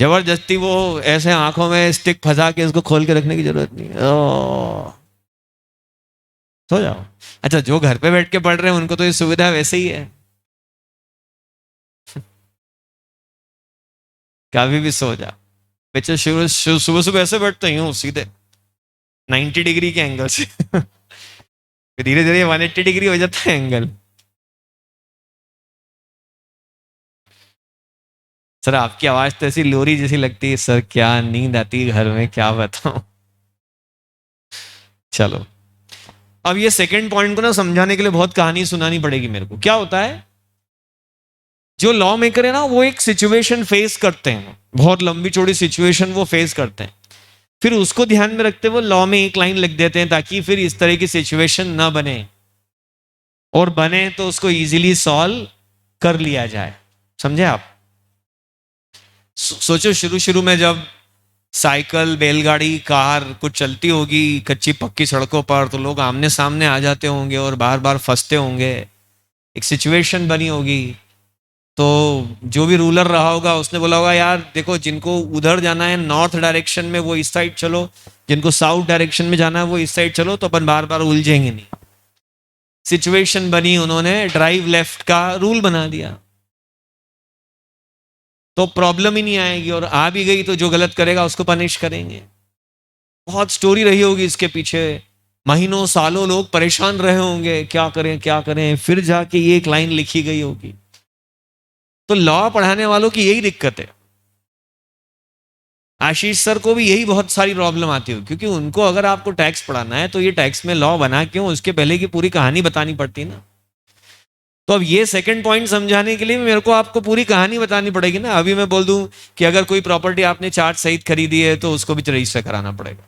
जबरदस्ती वो ऐसे आंखों में स्टिक फंसा के इसको खोल के रखने की जरूरत नहीं है। सो जाओ। अच्छा, जो घर पे बैठ के पढ़ रहे हैं उनको तो ये सुविधा वैसे ही है, कभी भी सो जाओ। बच्चे शुरू सुबह सुबह ऐसे बैठते ही सीधे 90 डिग्री के एंगल से धीरे धीरे 180 डिग्री हो जाता है एंगल। सर आपकी आवाज तो ऐसी लोरी जैसी लगती है सर, क्या नींद आती है घर में, क्या बताऊं। चलो, अब ये सेकंड पॉइंट को ना समझाने के लिए बहुत कहानी सुनानी पड़ेगी मेरे को। क्या होता है, जो लॉ मेकर है ना, वो एक सिचुएशन फेस करते हैं, बहुत लंबी चौड़ी सिचुएशन वो फेस करते हैं, फिर उसको ध्यान में रखते हुए लॉ में एक लाइन लिख देते हैं ताकि फिर इस तरह की सिचुएशन ना बने, और बने तो उसको इजीली सॉल्व कर लिया जाए। समझे आप? सोचो शुरू शुरू में जब साइकिल, बैलगाड़ी, कार कुछ चलती होगी कच्ची पक्की सड़कों पर, तो लोग आमने सामने आ जाते होंगे और बार बार फंसते होंगे, एक सिचुएशन बनी होगी। तो जो भी रूलर रहा होगा उसने बोला होगा यार देखो, जिनको उधर जाना है नॉर्थ डायरेक्शन में वो इस साइड चलो, जिनको साउथ डायरेक्शन में जाना है वो इस साइड चलो, तो अपन बार बार उलझेंगे नहीं। सिचुएशन बनी, उन्होंने ड्राइव लेफ्ट का रूल बना दिया, तो प्रॉब्लम ही नहीं आएगी, और आ भी गई तो जो गलत करेगा उसको पनिश करेंगे। बहुत स्टोरी रही होगी इसके पीछे, महीनों सालों लोग परेशान रहे होंगे क्या करें क्या करें, फिर जाके ये एक लाइन लिखी गई होगी। तो लॉ पढ़ाने वालों की यही दिक्कत है। आशीष सर को भी यही बहुत सारी प्रॉब्लम आती हो, क्योंकि उनको अगर आपको टैक्स पढ़ाना है तो ये टैक्स में लॉ बना क्यों, उसके पहले की पूरी कहानी बतानी पड़ती ना। तो अब ये सेकंड पॉइंट समझाने के लिए मेरे को आपको पूरी कहानी बतानी पड़ेगी ना। अभी मैं बोल दूं कि अगर कोई प्रॉपर्टी आपने चार्ट सहित खरीदी है तो उसको भी रजिस्टर कराना पड़ेगा।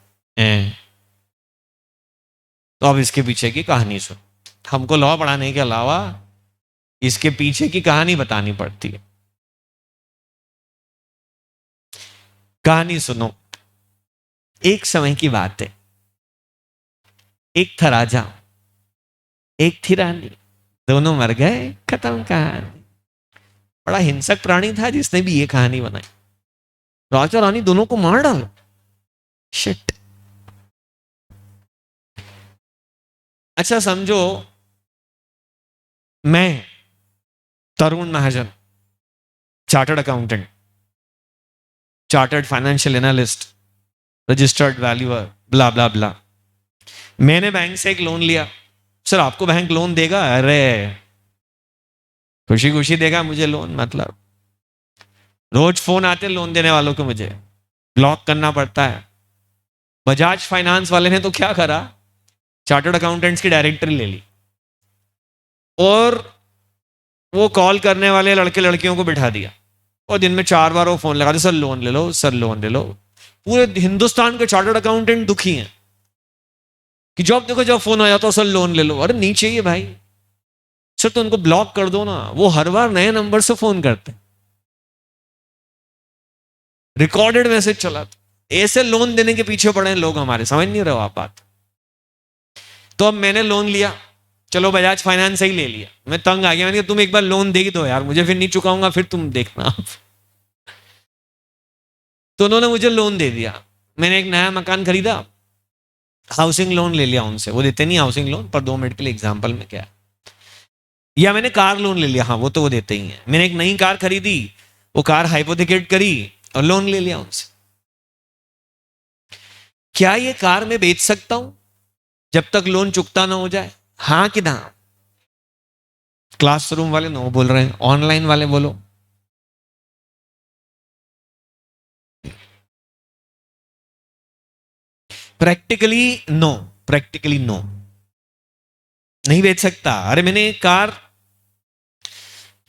तो अब इसके पीछे की कहानी सुन, हमको लॉ पढ़ाने के अलावा इसके पीछे की कहानी बतानी पड़ती है। कहानी सुनो। एक समय की बात है, एक था राजा, एक थी रानी, दोनों मर गए, खत्म कहानी। बड़ा हिंसक प्राणी था जिसने भी ये कहानी बनाई। राजा रानी दोनों को मार डालो, शिट। अच्छा समझो, मैं Tarun Mahajan, chartered accountant, chartered financial analyst, registered valuer, blah blah blah, मैंने बैंक से एक लोन लिया। सर आपको बैंक लोन देगा? अरे खुशी खुशी देगा मुझे लोन, मतलब रोज फोन आते लोन देने वालों को, मुझे ब्लॉक करना पड़ता है। बजाज फाइनेंस वाले ने तो क्या करा, चार्टर्ड अकाउंटेंट्स की डायरेक्टरी ले ली, और वो कॉल करने वाले लड़के लड़कियों को बिठा दिया, और दिन में 4 बार वो फोन लगा दे, सर लोन ले लो, सर लोन ले लो। पूरे हिंदुस्तान के चार्टर्ड अकाउंटेंट दुखी हैं कि जब देखो जब फोन आया तो सर लोन ले लो। अरे नहीं चाहिए भाई, सर तो उनको ब्लॉक कर दो ना, वो हर बार नए नंबर से फोन करते, रिकॉर्डेड मैसेज चला, ऐसे लोन देने के पीछे पड़े हैं लोग हमारे, समझ नहीं रहे हो आप बात। तो अब मैंने लोन लिया, चलो बजाज फाइनेंस से ही ले लिया, मैं तंग आ गया, मैंने कहा तुम एक बार लोन दे ही दो यार मुझे, फिर नहीं चुकाऊंगा फिर तुम देखना आप। तो उन्होंने मुझे लोन दे दिया, मैंने एक नया मकान खरीदा, हाउसिंग लोन ले लिया उनसे, वो देते नहीं हाउसिंग लोन, पर 2 मिनट के लिए एग्जाम्पल में क्या, या मैंने कार लोन ले लिया, हाँ वो तो वो देते ही हैं। मैंने एक नई कार खरीदी, वो कार हाइपोथेकेट करी और लोन ले लिया उनसे। क्या ये कार मैं बेच सकता हूं जब तक लोन चुकता ना हो जाए? हाँ कि ना? क्लासरूम वाले नो बोल रहे हैं, ऑनलाइन वाले बोलो। प्रैक्टिकली नो, प्रैक्टिकली नो, नहीं बेच सकता। अरे मैंने कार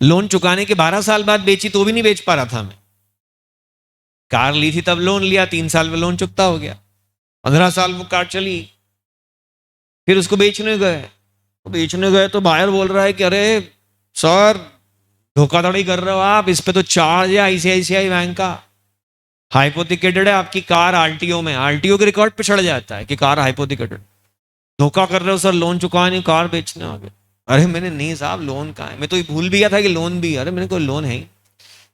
लोन चुकाने के 12 साल बाद बेची तो भी नहीं बेच पा रहा था मैं। कार ली थी तब लोन लिया, 3 साल में लोन चुकता हो गया, 15 साल वो कार चली, फिर उसको बेचने गए, तो बेचने गए तो बायर बोल रहा है कि अरे सर धोखाधड़ी कर रहे हो आप, इस पे तो चार्ज है आईसीआईसीआई बैंक का, हाइपोथिकेटेड है आपकी कार, आरटीओ में, आरटीओ के रिकॉर्ड पे चढ़ जाता है कि कार हाइपोथिकेटेड, धोखा कर रहे हो सर, लोन चुका नहीं कार बेचने आ गए। अरे मैंने नहीं साहब लोन कहाँ है, मैं तो भूल भी गया था कि लोन भी, अरे मैंने कोई लोन है ही।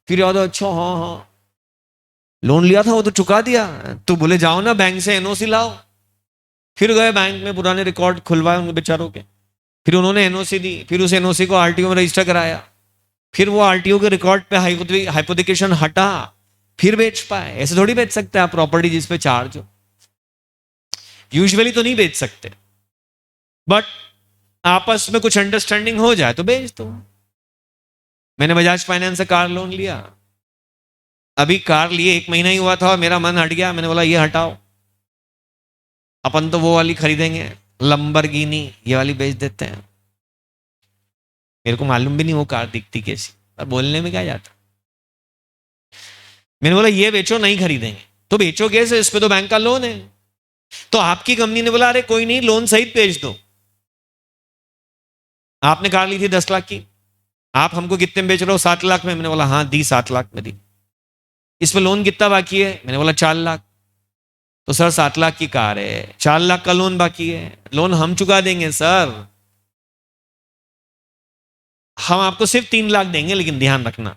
फिर याद, अच्छा हाँ हाँ, लोन लिया था वो तो चुका दिया, तो बोले जाओ ना बैंक से एनओसी लाओ। फिर गए बैंक में, पुराने रिकॉर्ड खुलवाए उनके बेचारों के, फिर उन्होंने एनओसी दी, फिर उस एनओसी को आरटीओ में रजिस्टर कराया, फिर वो आरटीओ के रिकॉर्ड पे हाइपोथिकेशन हटा, फिर बेच पाए। ऐसे थोड़ी बेच सकते आप प्रॉपर्टी जिस पे चार्ज हो, यूजुअली तो नहीं बेच सकते, बट आपस में कुछ अंडरस्टैंडिंग हो जाए तो बेच दो। मैंने बजाज फाइनेंस से कार लोन लिया, अभी कार लिए 1 महीना ही हुआ था और मेरा मन हट गया, मैंने बोला ये हटाओ, अपन तो वो वाली खरीदेंगे लंबरगिनी, ये वाली बेच देते हैं। मेरे को मालूम भी नहीं वो कार दिखती कैसी, और बोलने में क्या जाता। मैंने बोला ये बेचो, नहीं खरीदेंगे। तो बेचो कैसे, इस पे तो बैंक का लोन है। तो आपकी कंपनी ने बोला अरे कोई नहीं, लोन सहित बेच दो। आपने कार ली थी 10 लाख की, आप हमको कितने में बेच रहे हो, 7 लाख में। मैंने बोला हाँ दी, 7 लाख में दी। इस पे लोन कितना बाकी है, मैंने बोला 4 लाख। तो सर 7 लाख की कार है, 4 लाख का लोन बाकी है, लोन हम चुका देंगे सर, हम आपको सिर्फ 3 लाख देंगे, लेकिन ध्यान रखना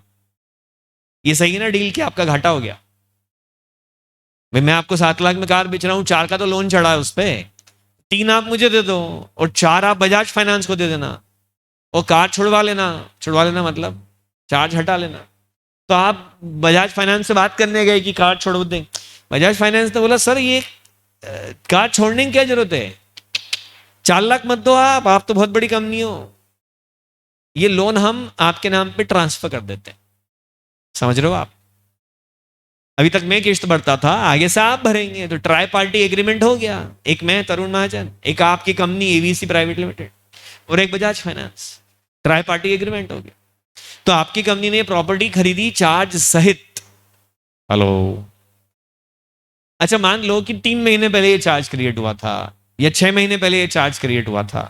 ये सही है ना डील, कि आपका घाटा हो गया। भाई मैं आपको 7 लाख में कार बेच रहा हूं, 4 का तो लोन चढ़ा है उस पर, 3 आप मुझे दे दो और 4 आप बजाज फाइनेंस को दे देना, और कार छुड़वा लेना। छुड़वा लेना मतलब चार्ज हटा लेना। तो आप बजाज फाइनेंस से बात करने गए कि कार छोड़ दें, बजाज फाइनेंस ने बोला सर ये कार छोड़ने की क्या जरूरत है, 4 लाख मत दो आप तो बहुत बड़ी कंपनी हो, ये लोन हम आपके नाम पे ट्रांसफर कर देते हैं। समझ रहे हो आप, अभी तक मैं किश्त भरता था, आगे से आप भरेंगे, तो ट्राई पार्टी एग्रीमेंट हो गया। एक मैं तरुण महाजन, एक आपकी कंपनी एवीसी प्राइवेट लिमिटेड, और एक Bajaj finance, try party agreement हो गया। तो आपकी कंपनी ने प्रॉपर्टी खरीदी चार्ज सहित। हेलो, अच्छा मान लो कि 3 महीने पहले ये चार्ज क्रिएट हुआ था, या 6 महीने पहले ये चार्ज क्रिएट हुआ था,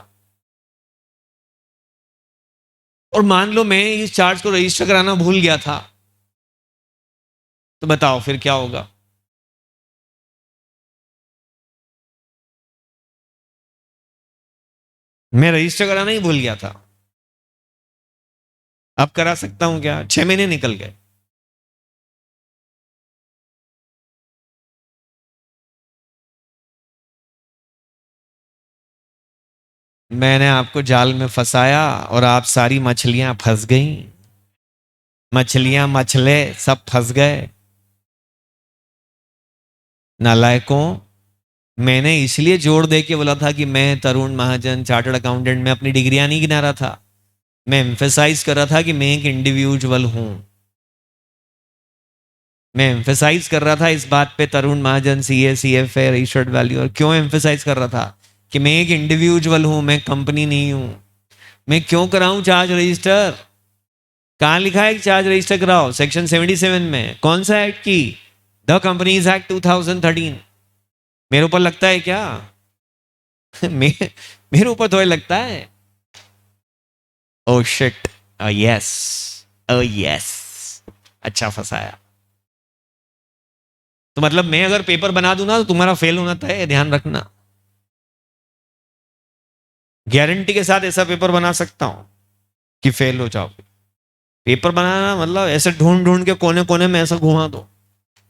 और मान लो मैं इस चार्ज को रजिस्टर कराना भूल गया था, तो बताओ फिर क्या होगा। मैं रजिस्टर कराना ही भूल गया था, अब करा सकता हूं क्या, 6 महीने निकल गए। मैंने आपको जाल में फंसाया और आप सारी मछलियां फंस गई, मछलियां मछले सब फंस गए। नालायकों, मैंने इसलिए जोर दे के बोला था कि मैं तरुण महाजन चार्टर्ड अकाउंटेंट में अपनी डिग्रियां नहीं गिना रहा था, मैं एम्फेसाइज कर रहा था कि मैं एक इंडिविजुअल हूं। मैं एम्फेसाइज कर रहा था इस बात पे, तरुण महाजन सीए सीएफए रजिस्टर्ड वैल्यू, और क्यों एम्फेसाइज कर रहा था कि मैं एक इंडिविजुअल हूं, मैं कंपनी नहीं हूं। मैं क्यों कराऊं चार्ज रजिस्टर, कहां लिखा है कि चार्ज रजिस्टर कराओ, सेक्शन 77 में, कौन सा एक्ट की, द कंपनीज एक्ट 2013। मेरे ऊपर लगता है क्या मेरे ऊपर थोड़ा लगता है। ओ शिट, यस, ओ यस, अच्छा फंसाया। तो मतलब मैं अगर पेपर बना दूं ना तो तुम्हारा फेल होना तय है, ध्यान रखना। गारंटी के साथ ऐसा पेपर बना सकता हूं कि फेल हो जाओ। पेपर बनाना मतलब ऐसे ढूंढ ढूंढ के कोने कोने में ऐसा घुमा दो,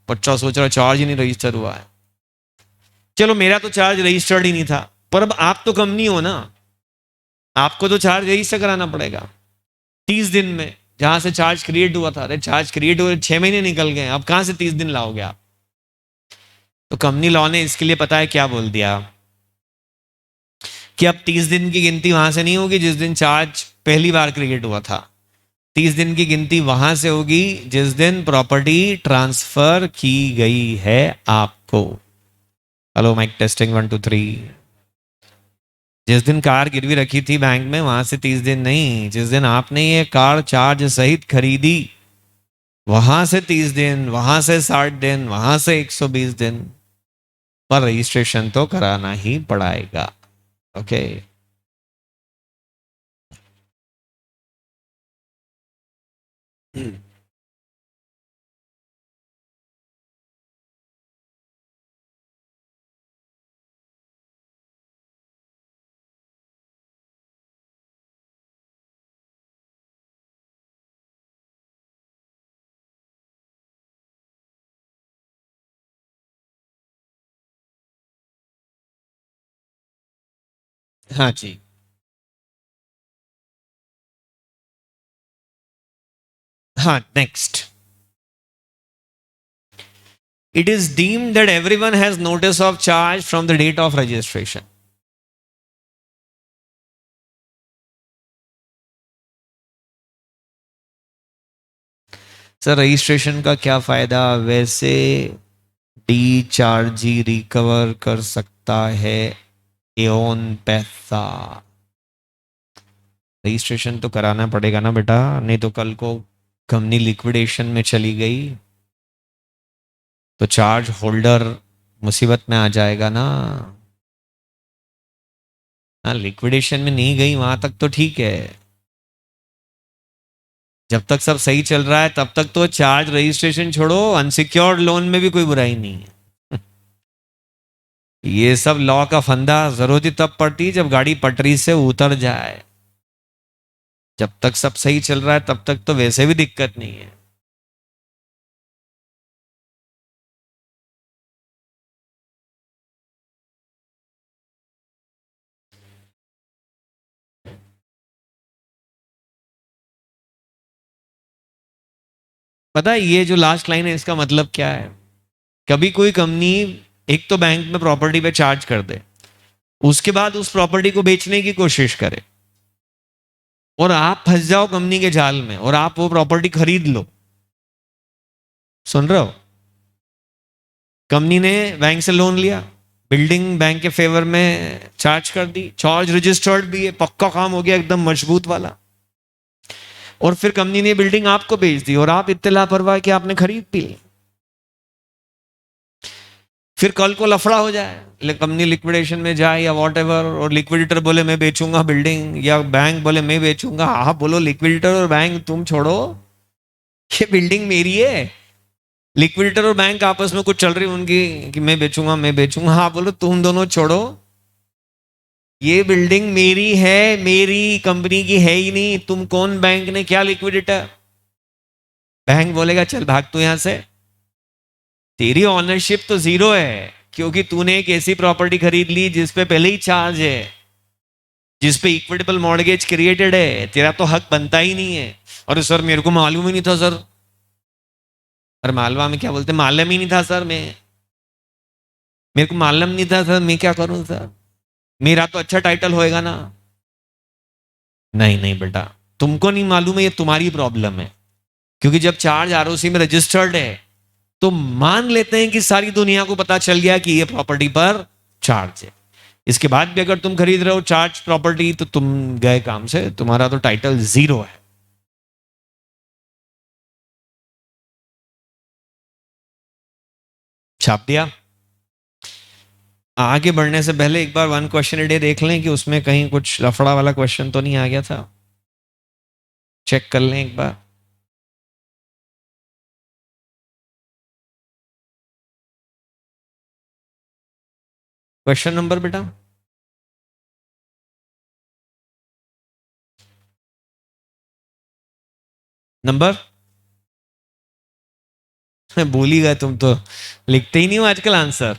बच्चा सोच रहा चार्ज ही नहीं रजिस्टर हुआ है। चलो मेरा तो चार्ज रजिस्टर्ड ही नहीं था, पर अब आप तो कंपनी हो ना, आपको तो चार्ज रजिस्टर कराना पड़ेगा 30 दिन में, जहां से चार्ज क्रिएट हुआ था। अरे चार्ज क्रिएट हुए 6 महीने निकल गए, अब कहां से 30 दिन लाओगे आप। तो कंपनी लॉ ने इसके लिए पता है क्या बोल दिया, कि अब 30 दिन की गिनती वहां से नहीं होगी जिस दिन चार्ज पहली बार क्रिएट हुआ था, 30 दिन की गिनती वहां से होगी जिस दिन प्रॉपर्टी ट्रांसफर की गई है आपको। Hello mic testing 1 2 3। जिस दिन कार गिरवी रखी थी बैंक में, वहां से 30 दिन नहीं, जिस दिन आपने ये कार चार्ज सहित खरीदी वहां से 30 दिन, वहां से 60 दिन, वहां से 120 दिन, पर रजिस्ट्रेशन तो कराना ही पड़ेगा। ओके। हाँ जी। हाँ, next. It is deemed that everyone has notice of charge from the date of registration. Sir registration का क्या फायदा? वैसे डी चार्जी रिकवर कर सकता है एओन पैसा। रजिस्ट्रेशन तो कराना पड़ेगा ना बेटा, नहीं तो कल को कंपनी लिक्विडेशन में चली गई तो चार्ज होल्डर मुसीबत में आ जाएगा ना। हाँ, लिक्विडेशन में नहीं गई वहां तक तो ठीक है, जब तक सब सही चल रहा है तब तक तो चार्ज रजिस्ट्रेशन छोड़ो, अनसिक्योर्ड लोन में भी कोई बुराई नहीं है। ये सब लॉ का फंदा जरूरत ही तब पड़ती है जब गाड़ी पटरी से उतर जाए। जब तक सब सही चल रहा है तब तक तो वैसे भी दिक्कत नहीं है। पता है ये जो लास्ट लाइन है इसका मतलब क्या है? कभी कोई कंपनी एक तो बैंक में प्रॉपर्टी पे चार्ज कर दे, उसके बाद उस प्रॉपर्टी को बेचने की कोशिश करे और आप फंस जाओ कंपनी के जाल में और आप वो प्रॉपर्टी खरीद लो। सुन रहे हो? कंपनी ने बैंक से लोन लिया, बिल्डिंग बैंक के फेवर में चार्ज कर दी, चार्ज रजिस्टर्ड भी है, पक्का काम हो गया एकदम मजबूत वाला, और फिर कंपनी ने बिल्डिंग आपको बेच दी और आप इतने लापरवाह कि आपने खरीद भी ली। फिर कल को लफड़ा हो जाए, कंपनी लिक्विडेशन में जाए या वॉट एवर, और लिक्विडेटर बोले मैं बेचूंगा बिल्डिंग, या बैंक बोले मैं बेचूंगा। आप बोलो लिक्विडेटर और बैंक तुम छोड़ो, ये बिल्डिंग मेरी है। लिक्विडेटर और बैंक आपस में कुछ चल रही उनकी कि मैं बेचूंगा मैं बेचूंगा। हाँ बोलो तुम दोनों छोड़ो, ये बिल्डिंग मेरी है, मेरी कंपनी की है ही नहीं। तुम कौन? बैंक ने क्या लिक्विडेटर? बैंक बोलेगा चल भाग तू यहां से, तेरी ऑनरशिप तो जीरो है क्योंकि तूने एक ऐसी प्रॉपर्टी खरीद ली जिसपे पहले ही चार्ज है, जिसपे इक्विटेबल मॉर्गेज क्रिएटेड है, तेरा तो हक बनता ही नहीं है। और सर मेरे को मालूम ही नहीं था सर। अरे मालवा में क्या बोलते, मालूम ही नहीं था सर, मैं मेरे को मालूम नहीं था सर, मैं क्या करूं सर, मेरा तो अच्छा टाइटल होएगा ना। नहीं नहीं बेटा, तुमको नहीं मालूम है, ये तुम्हारी प्रॉब्लम है। क्योंकि जब चार्ज आरओसी में रजिस्टर्ड है तो मान लेते हैं कि सारी दुनिया को पता चल गया कि ये प्रॉपर्टी पर चार्ज है। इसके बाद भी अगर तुम खरीद रहे हो चार्ज प्रॉपर्टी तो तुम गए काम से, तुम्हारा तो टाइटल जीरो है। छाप दिया। आगे बढ़ने से पहले एक बार वन क्वेश्चन ए डे देख लें कि उसमें कहीं कुछ लफड़ा वाला क्वेश्चन तो नहीं आ गया था। चेक कर लें एक बार। क्वेश्चन नंबर बेटा नंबर भूल ही गए तुम तो, लिखते ही नहीं हो आजकल आंसर।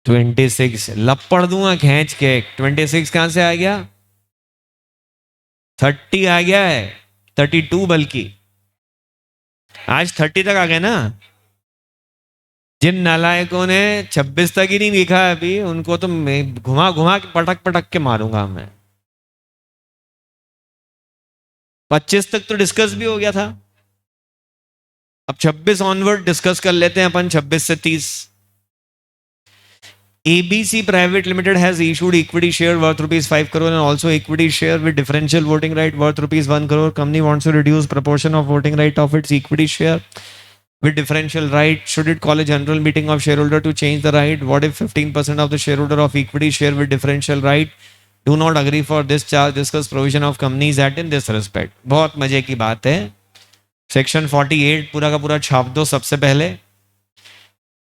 26 लपड़ दूंगा खींच के। 26 कहां से आ गया? 30 आ गया है, 32 बल्कि। आज 30 तक आ गए ना। जिन नालायकों ने 26 तक ही नहीं लिखा है अभी, उनको तो मैं घुमा घुमा के पटक पटक के मारूंगा मैं। 25 तक तो डिस्कस भी हो गया था, अब 26 ऑनवर्ड डिस्कस कर लेते हैं अपन, 26 से 30। ABC Private Limited has issued equity share worth rupees 5 crore and also equity share with differential voting right worth rupees 1 crore. Company wants to reduce proportion of voting right of its equity share with differential right. Should it call a general meeting of shareholder to change the right? What if 15% of the shareholder of equity share with differential right do not agree for this charge? Discuss provision of Companies Act in this respect. बहुत मजे की बात है। Section 48 पूरा का पूरा छाप दो सबसे पहले।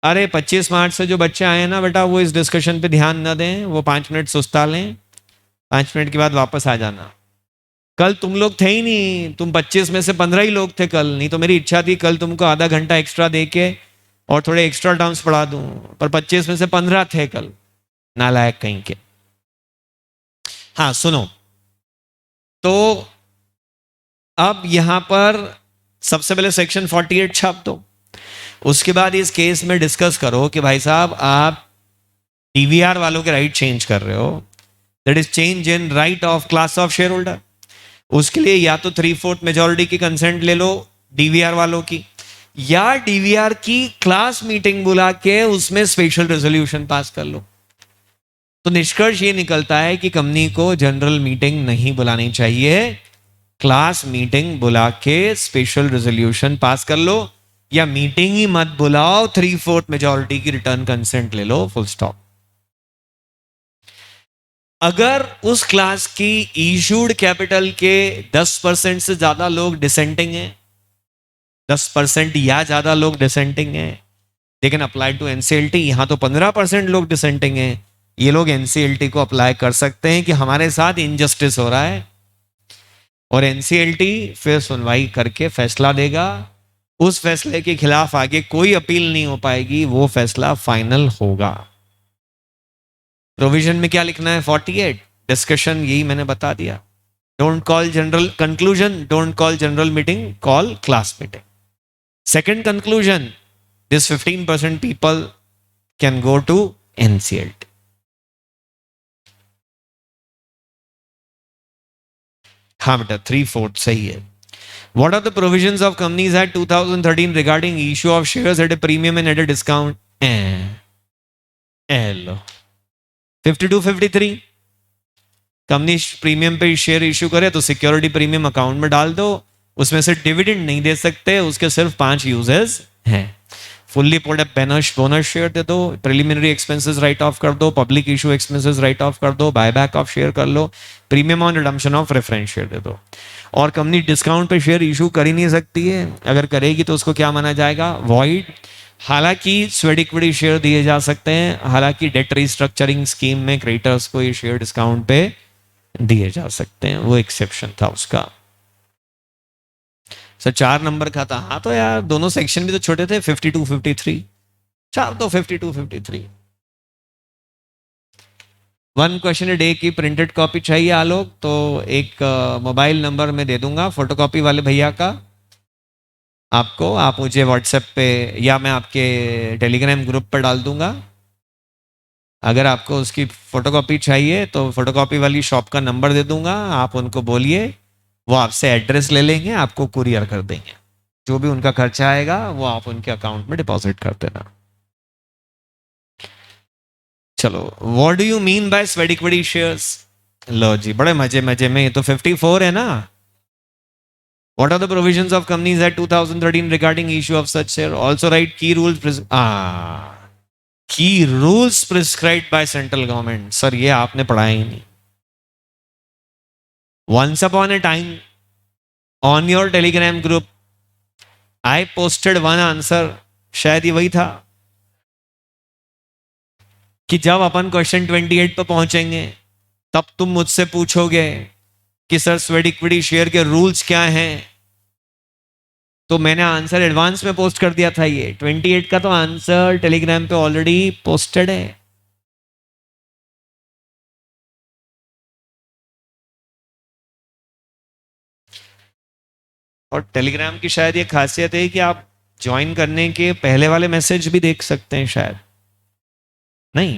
अरे 25 मार्च से जो बच्चे आए हैं ना बेटा, वो इस डिस्कशन पे ध्यान न दें, वो 5 मिनट सुस्ता लें, 5 मिनट के बाद वापस आ जाना। कल तुम लोग थे ही नहीं, तुम 25 में से 15 ही लोग थे कल, नहीं तो मेरी इच्छा थी कल तुमको आधा घंटा एक्स्ट्रा दे के और थोड़े एक्स्ट्रा टर्म्स पढ़ा दूं, पर 25 में से 15 थे कल, नालायक कहीं के। हाँ सुनो, तो अब यहां पर सबसे पहले सेक्शन 48 छाप दो। उसके बाद इस केस में डिस्कस करो कि भाई साहब आप डीवीआर वालों के राइट चेंज कर रहे हो, that is change in right of class of share holder. उसके लिए या तो 3/4 मेजोरिटी की कंसेंट ले लो डीवीआर वालों की, या डीवीआर की क्लास मीटिंग बुला के उसमें स्पेशल रेजोल्यूशन पास कर लो। तो निष्कर्ष ये निकलता है कि कंपनी को जनरल मीटिंग नहीं बुलानी चाहिए, क्लास मीटिंग बुला के स्पेशल रेजोल्यूशन पास कर लो, या मीटिंग ही मत बुलाओ, 3/4 मेजोरिटी की रिटर्न कंसेंट ले लो, फुल स्टॉप। अगर उस क्लास की इशूड कैपिटल के 10% से ज्यादा लोग डिसेंटिंग हैं, 10% या ज्यादा लोग डिसेंटिंग हैं, लेकिन अप्लाई टू एनसीएलटी यहां तो 15% लोग डिसेंटिंग हैं, ये लोग एनसीएलटी को अप्लाई कर सकते हैं कि हमारे साथ इनजस्टिस हो रहा है, और एनसीएलटी फिर सुनवाई करके फैसला देगा। उस फैसले के खिलाफ आगे कोई अपील नहीं हो पाएगी, वो फैसला फाइनल होगा। प्रोविजन में क्या लिखना है? 48 डिस्कशन, यही मैंने बता दिया। Don't call general conclusion, don't call general meeting, call class meeting. Second conclusion, this 15% people can go to NCLT. हाँ बेटा 3/4 सही है। What are the provisions of Companies Act 2013 regarding issue of shares at a premium and at a discount? Low 5253, company premium पे share issue करे तो security premium account में डाल दो, उसमें से डिविडेंड नहीं दे सकते, उसके सिर्फ 5 यूजेस हैं। फुल्ली पोर्ट बोनस शेयर दे दो, प्रिलिमिनरी एक्सपेंसेस राइट ऑफ कर दो, public issue expenses write off कर दो, बायबैक ऑफ शेयर कर लो, premium on redemption of reference share दे दो। और कंपनी डिस्काउंट पे शेयर इशू कर ही नहीं सकती है, अगर करेगी तो उसको क्या माना जाएगा? वॉइड। हालांकि स्वेट इक्विटी शेयर दिए जा सकते हैं, हालांकि डेट रिस्ट्रक्चरिंग स्कीम में क्रेडिटर्स को ये शेयर डिस्काउंट पे दिए जा सकते हैं, वो एक्सेप्शन था उसका। सर 4 नंबर का था। हाँ तो यार दोनों सेक्शन भी तो छोटे थे, 52 53, चार तो 52 53। 1 क्वेश्चन डे की प्रिंटेड कॉपी चाहिए आलोक, तो एक मोबाइल नंबर में दे दूंगा फोटोकॉपी वाले भैया का आपको, आप मुझे व्हाट्सएप पे या मैं आपके टेलीग्राम ग्रुप पर डाल दूंगा। अगर आपको उसकी फोटोकॉपी चाहिए तो फोटोकॉपी वाली शॉप का नंबर दे दूंगा, आप उनको बोलिए, वो आपसे एड्रेस ले लेंगे, आपको कुरियर कर देंगे, जो भी उनका खर्चा आएगा वो आप उनके अकाउंट में डिपॉजिट कर देना। चलो, what do you mean by sweat equity shares? लो जी, बड़े मजे मजे में, ये तो 54 है ना। What are the provisions of Companies Act 2013 regarding issue of such share? Also write key rules. Key rules prescribed by central government. Sir, ये आपने पढ़ा ही नहीं। Once upon a time, on your Telegram group, I posted one answer. शायद ये वही था कि जब अपन क्वेश्चन 28 पर पहुंचेंगे तब तुम मुझसे पूछोगे कि सर स्वेट इक्विटी शेयर के रूल्स क्या हैं, तो मैंने आंसर एडवांस में पोस्ट कर दिया था। ये 28 का तो आंसर टेलीग्राम पे ऑलरेडी पोस्टेड है। और टेलीग्राम की शायद ये खासियत है कि आप ज्वाइन करने के पहले वाले मैसेज भी देख सकते हैं, शायद नहीं,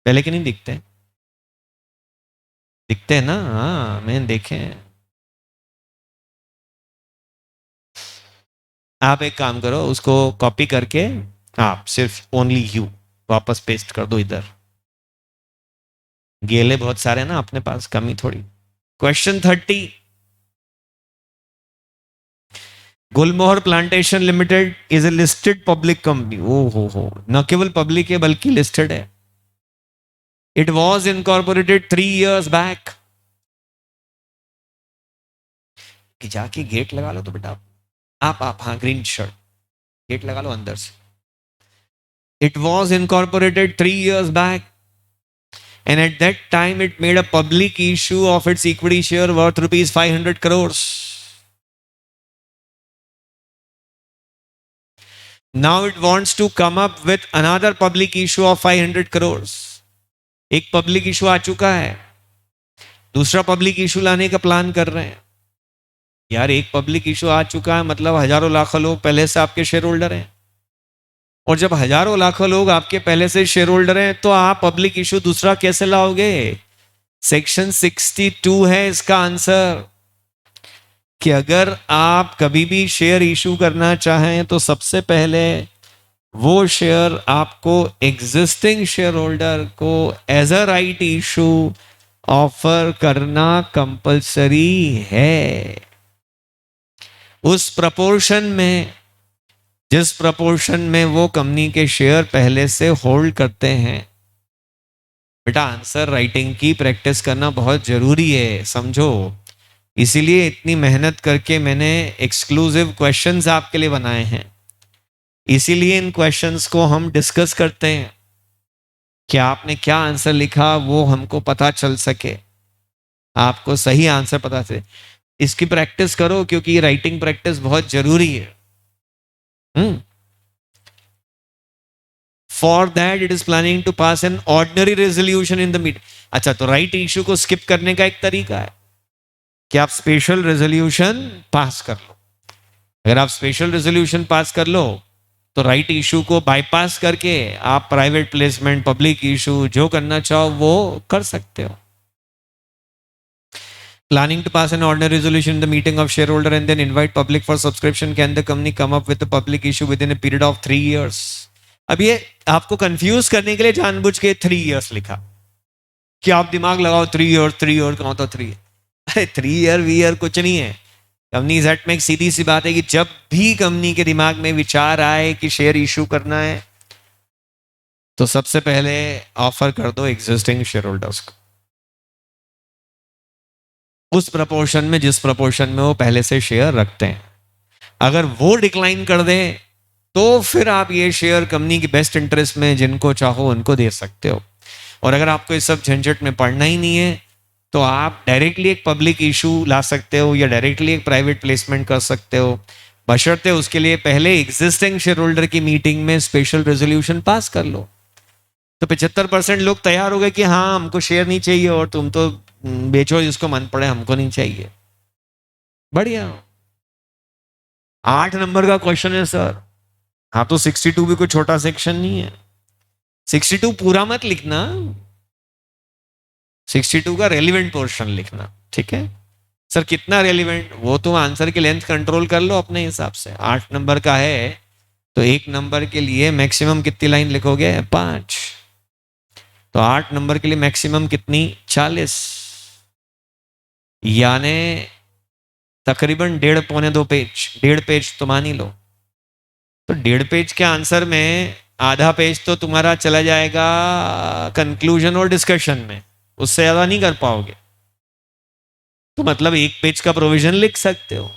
पहले के नहीं दिखते? दिखते हैं ना? हाँ मैंने देखे हैं। आप एक काम करो, उसको कॉपी करके आप सिर्फ ओनली यू वापस पेस्ट कर दो इधर, गेले बहुत सारे ना अपने पास, कमी थोड़ी। Question 30, Gulmohar plantation limited is a listed public company. ओ हो, न केवल पब्लिक है बल्कि लिस्टेड है। इट वॉज इनकॉर्पोरेटेड 3 years बैक। कि जाके गेट लगा लो तो बेटा आप हाँ ग्रीन शर्ट, गेट लगा लो अंदर से। It was incorporated 3 years back and at that time it made a public issue of its equity share worth rupees 500 crores. Now it wants to come up with another public issue of 500 crore. एक public issue आ चुका है, दूसरा public issue लाने का plan कर रहे हैं। यार एक पब्लिक इशू आ चुका है मतलब हजारों लाखों लोग पहले से आपके शेयर होल्डर हैं, और जब हजारों लाखों लोग आपके पहले से शेयर होल्डर हैं तो आप पब्लिक इशू दूसरा कैसे लाओगे? सेक्शन 62 है इसका आंसर, कि अगर आप कभी भी शेयर इशू करना चाहें तो सबसे पहले वो शेयर आपको एग्जिस्टिंग शेयर होल्डर को as a right issue offer करना कंपलसरी है, उस प्रपोर्शन में जिस प्रपोर्शन में वो कंपनी के शेयर पहले से होल्ड करते हैं। बेटा आंसर राइटिंग की प्रैक्टिस करना बहुत जरूरी है, समझो। इसीलिए इतनी मेहनत करके मैंने एक्सक्लूसिव क्वेश्चंस आपके लिए बनाए हैं, इसीलिए इन क्वेश्चंस को हम डिस्कस करते हैं कि आपने क्या आंसर लिखा वो हमको पता चल सके, आपको सही आंसर पता चले। इसकी प्रैक्टिस करो क्योंकि राइटिंग प्रैक्टिस बहुत जरूरी है। For that it is planning to pass an ordinary resolution in the meet. अच्छा, तो राइट इशू को स्किप करने का एक तरीका है कि आप स्पेशल रेजोल्यूशन पास कर लो। अगर आप स्पेशल रेजोल्यूशन पास कर लो तो राइट इशू को बाईपास करके आप प्राइवेट प्लेसमेंट, पब्लिक इशू जो करना चाहो वो कर सकते हो। Planning to pass an ordinary resolution in the meeting of shareholder and then invite public for subscription. Can the company come up with a public issue within a period of 3 years? अब ये आपको confuse करने के लिए जानबूझ के 3 years लिखा कि आप दिमाग लगाओ 3 years, 3 years कौन तो 3। अरे 3 year वी ईयर कुछ नहीं है। कंपनी एक्ट में एक सीधी सी बात है कि जब भी कंपनी के दिमाग में विचार आए कि शेयर इशू करना है तो सबसे पहले ऑफर कर दो एग्जिस्टिंग शेयर होल्डर्स को उस प्रपोर्शन में जिस प्रपोर्शन में वो पहले से शेयर रखते हैं। अगर वो डिक्लाइन कर दे तो फिर आप ये शेयर कंपनी की बेस्ट इंटरेस्ट में जिनको चाहो उनको दे सकते हो। और अगर आपको इस सब झंझट में पड़ना ही नहीं है तो आप डायरेक्टली एक पब्लिक इशू ला सकते हो या डायरेक्टली एक प्राइवेट प्लेसमेंट कर सकते हो, बशर्ते उसके लिए पहले एग्जिस्टिंग शेयर होल्डर की मीटिंग में स्पेशल रेजोल्यूशन पास कर लो। तो 75% लोग तैयार हो गए कि हाँ हमको शेयर नहीं चाहिए और तुम तो बेचो जिसको मन पड़े, हमको नहीं चाहिए। बढ़िया। 8 नंबर का क्वेश्चन है सर। हाँ तो 62 भी कोई छोटा सेक्शन नहीं है। 62 पूरा मत लिखना, 62 का रेलिवेंट पोर्शन लिखना, ठीक है। सर कितना रेलिवेंट, वो तुम आंसर की लेंथ कंट्रोल कर लो अपने हिसाब से। 8 नंबर का है तो 1 नंबर के लिए मैक्सिमम कितनी लाइन लिखोगे? 5। तो 8 नंबर के लिए मैक्सिमम कितनी? 40, यानी तकरीबन 1.5 पौने 2 पेज, 1.5 पेज तो मान ही लो। तो 1.5 पेज के आंसर में आधा पेज तो तुम्हारा चला जाएगा कंक्लूजन और डिस्कशन में, उससे ज्यादा नहीं कर पाओगे। तो मतलब 1 पेज का प्रोविजन लिख सकते हो,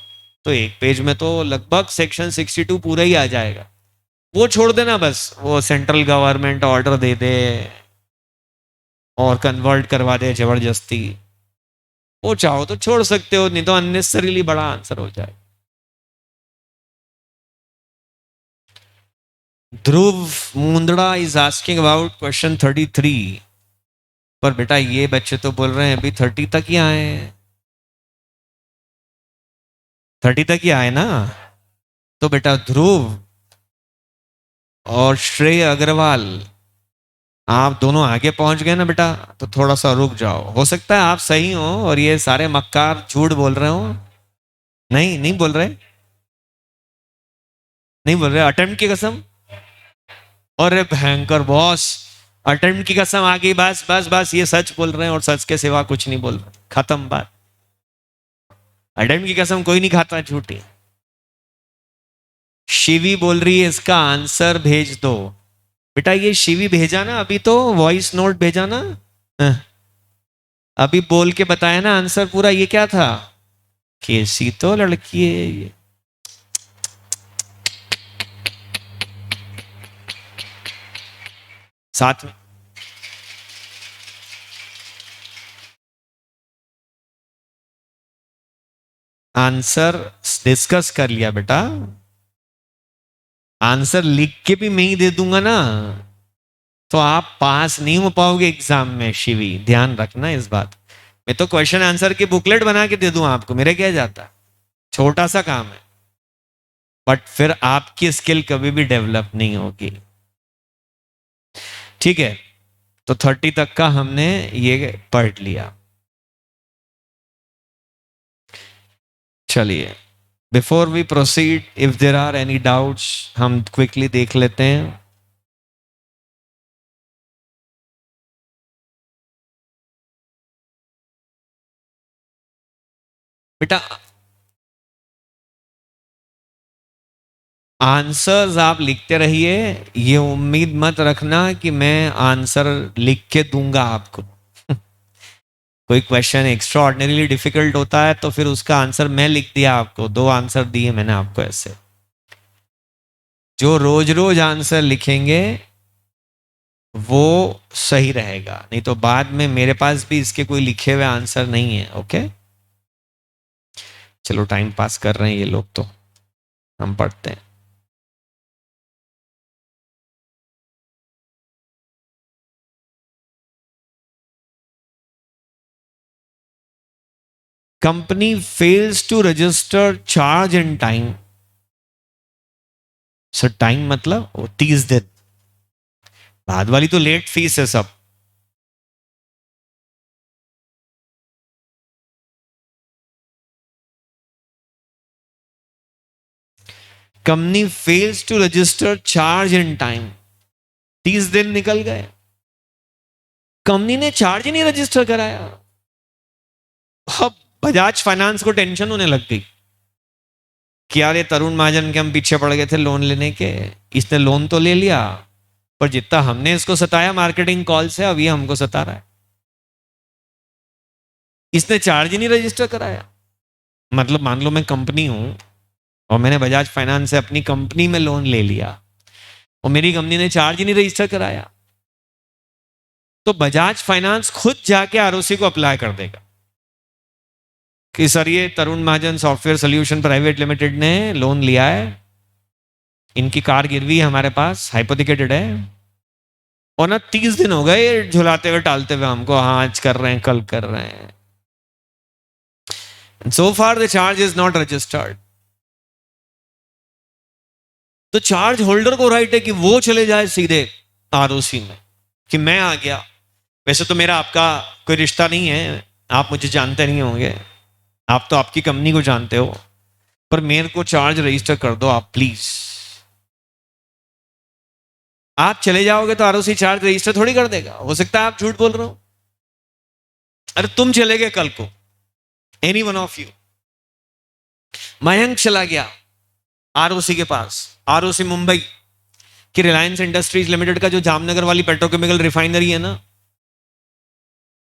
तो 1 पेज में तो लगभग सेक्शन 62 पूरा ही आ जाएगा। वो छोड़ देना बस, वो सेंट्रल गवर्नमेंट ऑर्डर दे दे और कन्वर्ट करवा दे जबरदस्ती, वो चाहो तो छोड़ सकते हो, नहीं तो अननेसेसरीली बड़ा आंसर हो जाए। Dhruv Mundra is asking about question 33। पर बेटा ये बच्चे तो बोल रहे हैं अभी 30 तक ही आए हैं, 30 तक ही आए ना। तो बेटा ध्रुव और श्रेय अग्रवाल, आप दोनों आगे पहुंच गए ना बेटा, तो थोड़ा सा रुक जाओ। हो सकता है आप सही हो और ये सारे मक्कार झूठ बोल रहे हो। नहीं नहीं बोल रहे, नहीं बोल रहे, अटेम्प्ट की कसम। अरे भयंकर बॉस, अटेम्प्ट की कसम आ गई, बस बस बस, ये सच बोल रहे हैं और सच के सिवा कुछ नहीं बोल रहे, खत्म बात। अटेम्प्ट की कसम कोई नहीं खाता झूठी। शिवी बोल रही है इसका आंसर भेज दो। बेटा ये शिवी भेजा ना अभी, तो वॉइस नोट भेजा ना। हाँ, अभी बोल के बताया ना आंसर पूरा। ये क्या था? कैसी तो लड़की है ये। साथ में आंसर डिस्कस कर लिया बेटा। आंसर लिख के भी मैं ही दे दूंगा ना, तो आप पास नहीं हो पाओगे एग्जाम में शिवी, ध्यान रखना इस बात। मैं तो क्वेश्चन आंसर की बुकलेट बना के दे दूं आपको, मेरे क्या जाता है, छोटा सा काम है, बट फिर आपकी स्किल कभी भी डेवलप नहीं होगी। ठीक है, तो 30 तक का हमने ये पढ़ लिया। चलिए, before we proceed, if there are any doubts हम क्विकली देख लेते हैं। बेटा आंसर्स आप लिखते रहिए, ये उम्मीद मत रखना कि मैं आंसर लिख के दूंगा आपको। कोई क्वेश्चन एक्स्ट्रा ऑर्डिनरीली डिफिकल्ट होता है तो फिर उसका आंसर मैं लिख दिया आपको, 2 आंसर दिए मैंने आपको ऐसे। जो रोज रोज आंसर लिखेंगे वो सही रहेगा, नहीं तो बाद में मेरे पास भी इसके कोई लिखे हुए आंसर नहीं है। ओके, चलो टाइम पास कर रहे हैं ये लोग, तो हम पढ़ते हैं। Company fails to register charge in time. Sir time मतलब 30 दिन, बाद वाली तो लेट फीस है सब। Company fails to register charge in time, 30 दिन निकल गए, कंपनी ने चार्ज ही नहीं रजिस्टर कराया। अब बजाज फाइनेंस को टेंशन होने लग गई कि यार ये तरुण महाजन के हम पीछे पड़ गए थे लोन लेने के, इसने लोन तो ले लिया पर जितना हमने इसको सताया मार्केटिंग कॉल से, अब ये हमको सता रहा है, इसने चार्ज ही नहीं रजिस्टर कराया। मतलब मान लो मैं कंपनी हूं और मैंने बजाज फाइनेंस से अपनी कंपनी में लोन ले लिया और मेरी कंपनी ने चार्ज ही नहीं रजिस्टर कराया, तो बजाज फाइनेंस खुद जाके आरओसी को अप्लाई कर देगा कि सर ये तरुण महाजन सॉफ्टवेयर सोल्यूशन प्राइवेट लिमिटेड ने लोन लिया है, इनकी कार गिरवी है हमारे पास, हाइपोथिकेटेड है, और ना 30 दिन हो गए झुलाते हुए टालते हुए हमको, हाँ आज कर रहे हैं कल कर रहे हैं, so far the charge is not registered. तो चार्ज होल्डर को राइट है कि वो चले जाए सीधे आरओसी में कि मैं आ गया, वैसे तो मेरा आपका कोई रिश्ता नहीं है, आप मुझे जानते नहीं होंगे, आप तो आपकी कंपनी को जानते हो, पर मेरे को चार्ज रजिस्टर कर दो आप प्लीज। आप चले जाओगे तो आरओसी चार्ज रजिस्टर थोड़ी कर देगा, हो सकता है आप झूठ बोल रहे हो। अरे तुम चले गए कल को, any one of you, Mayank चला गया आरओसी के पास, आरओसी मुंबई की रिलायंस इंडस्ट्रीज लिमिटेड का जो जामनगर वाली पेट्रोकेमिकल रिफाइनरी है ना,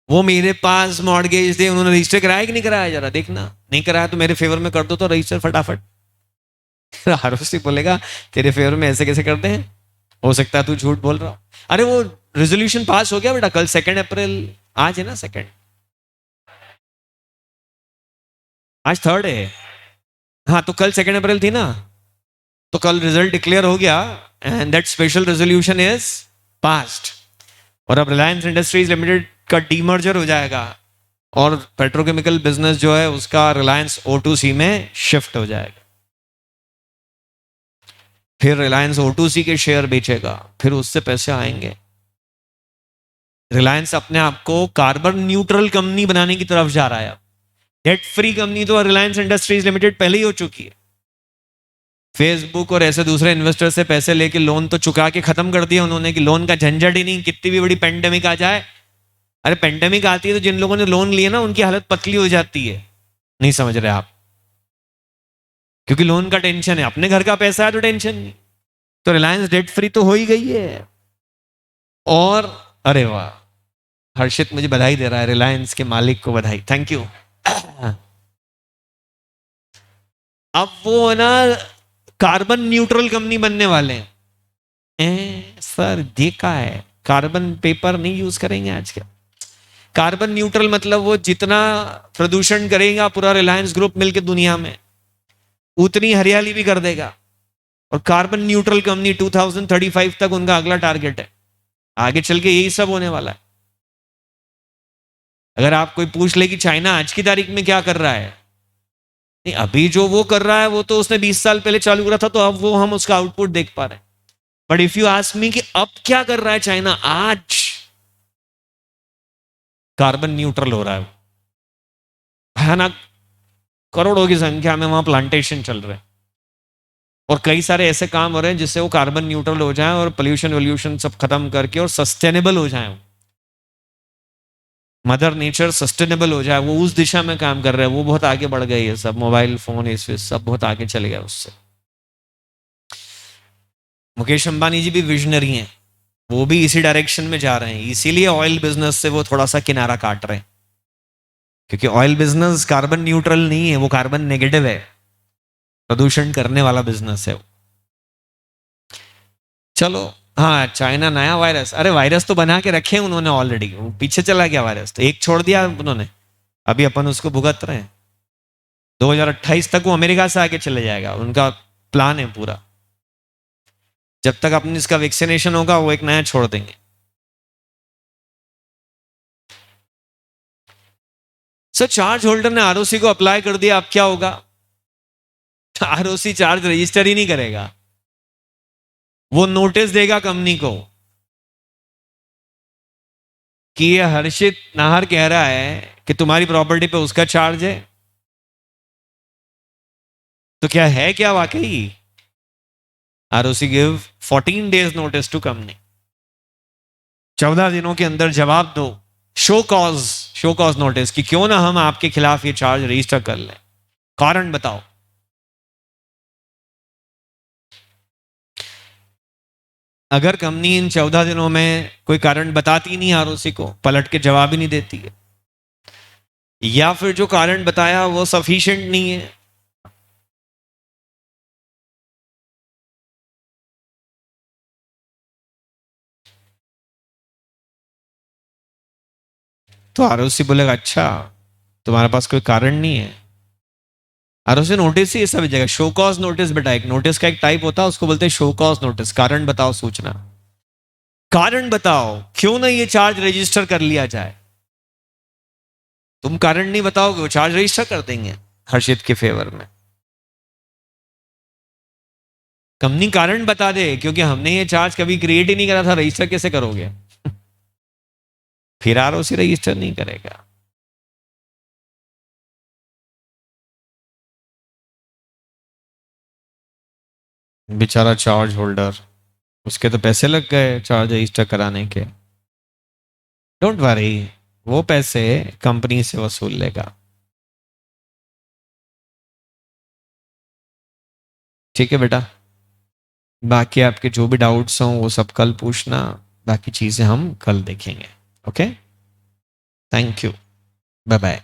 वो मेरे पास मॉर्गेज दे, उन्होंने रजिस्टर कराया कि नहीं कराया, जरा देखना, नहीं कराया तो मेरे फेवर में कर दो तो रजिस्टर फटाफट। आरओसी बोलेगा तेरे फेवर में ऐसे कैसे करते हैं, हो सकता है तू झूठ बोल रहा हो। अरे वो रेजोल्यूशन पास हो गया बेटा, कल 2 अप्रैल, आज है ना 2, आज 3 है, हाँ तो कल 2 अप्रैल थी ना, तो कल रिजल्ट डिक्लेयर हो गया and that special resolution is passed, और अब रिलायंस इंडस्ट्रीज लिमिटेड का डीमर्जर हो जाएगा और पेट्रोकेमिकल बिजनेस जो है उसका रिलायंस O2C में शिफ्ट हो जाएगा। फिर रिलायंस O2C के शेयर बेचेगा, फिर उससे पैसे आएंगे। रिलायंस अपने आप को कार्बन न्यूट्रल कंपनी बनाने की तरफ जा रहा है। डेट फ्री कंपनी तो रिलायंस इंडस्ट्रीज लिमिटेड पहले ही हो चुकी है। फेसबुक और ऐसे दूसरे इन्वेस्टर से पैसे लेके लोन तो चुका के खत्म कर दिया उन्होंने कि लोन का झंझट ही नहीं, कितनी भी बड़ी पेंडेमिक आ जाए। अरे पेंडेमिक आती है तो जिन लोगों ने लोन लिए ना उनकी हालत पतली हो जाती है, नहीं समझ रहे आप, क्योंकि लोन का टेंशन है, अपने घर का पैसा है तो टेंशन नहीं। तो रिलायंस डेट फ्री तो हो ही गई है। और अरे वाह, हर्षित मुझे बधाई दे रहा है, रिलायंस के मालिक को बधाई, थैंक यू। अब वो ना कार्बन न्यूट्रल कंपनी बनने वाले हैं। सर देखा है, कार्बन पेपर नहीं यूज करेंगे आज के। कार्बन न्यूट्रल मतलब वो जितना प्रदूषण करेगा पूरा रिलायंस ग्रुप मिलकर दुनिया में, उतनी हरियाली भी कर देगा। और कार्बन न्यूट्रल कंपनी 2035 तक उनका अगला टारगेट है। आगे चल के यही सब होने वाला है। अगर आप कोई पूछ ले कि चाइना आज की तारीख में क्या कर रहा है, नहीं, अभी जो वो कर रहा है वो तो उसने 20 साल पहले चालू करा था, तो अब वो हम उसका आउटपुट देख पा रहे हैं। But if you ask me कि अब क्या कर रहा है चाइना, आज कार्बन न्यूट्रल हो रहा है। भयानक करोड़ों की संख्या में वहां प्लांटेशन चल रहे हैं और कई सारे ऐसे काम हो रहे हैं जिससे वो कार्बन न्यूट्रल हो जाए और पोल्यूशन वोल्यूशन सब खत्म करके और सस्टेनेबल हो जाए। मदर नेचर सस्टेनेबल हो जाए, वो उस दिशा में काम कर रहे हैं। वो बहुत आगे बढ़ गई है, सब मोबाइल फोन इस सब बहुत आगे चले गए उससे। मुकेश अंबानी जी भी विजनरी हैं, वो भी इसी डायरेक्शन में जा रहे हैं, इसीलिए ऑयल बिजनेस से वो थोड़ा सा किनारा काट रहे हैं, क्योंकि ऑयल बिजनेस कार्बन न्यूट्रल नहीं है, वो कार्बन नेगेटिव है, प्रदूषण करने वाला बिजनेस है वो। चलो, हाँ, चाइना नया वायरस, अरे वायरस तो बना के रखे उन्होंने ऑलरेडी, वो पीछे चला गया वायरस, तो एक छोड़ दिया उन्होंने, अभी अपन उसको भुगत रहे हैं। 2028 तक वो अमेरिका से आगे चले जाएगा, उनका प्लान है पूरा। जब तक अपने इसका वैक्सीनेशन होगा वो एक नया छोड़ देंगे। सर, चार्ज होल्डर ने आरओसी को अप्लाई कर दिया, अब क्या होगा? आरओसी चार्ज रजिस्टर ही नहीं करेगा, वो नोटिस देगा कंपनी को कि ये हर्षित नाहर कह रहा है कि तुम्हारी प्रॉपर्टी पे उसका चार्ज है। तो क्या है, क्या वाकई? ROC give 14 days notice to company, 14 दिनों के अंदर जवाब दो, शो कॉज नोटिस, कि क्यों ना हम आपके खिलाफ ये चार्ज रजिस्टर कर लें, कारण बताओ। अगर कंपनी इन 14 दिनों में कोई कारण बताती नहीं आरओसी को, पलट के जवाब ही नहीं देती है, या फिर जो कारण बताया वो सफिशिएंट नहीं है, तो आरओसी बोलेगा अच्छा तुम्हारे पास कोई कारण नहीं है। आरओसी नोटिस ही सब जगह, शो कॉज नोटिस, बेटा एक नोटिस का एक टाइप होता है, उसको बोलते हैं शो कॉज नोटिस, कारण बताओ सूचना, कारण बताओ क्यों ना ये चार्ज रजिस्टर कर लिया जाए। तुम कारण नहीं बताओगे, वो चार्ज रजिस्टर कर देंगे हर्षित के फेवर में। कंपनी कारण बता दे, क्योंकि हमने ये चार्ज कभी क्रिएट ही नहीं करा था, रजिस्टर कैसे करोगे? फिर आरओसी रजिस्टर नहीं करेगा। बेचारा चार्ज होल्डर, उसके तो पैसे लग गए चार्ज रजिस्टर कराने के। डोंट वरी, वो पैसे कंपनी से वसूल लेगा। ठीक है बेटा, बाकी आपके जो भी डाउट्स हों वो सब कल पूछना, बाकी चीजें हम कल देखेंगे। Okay, thank you, bye bye.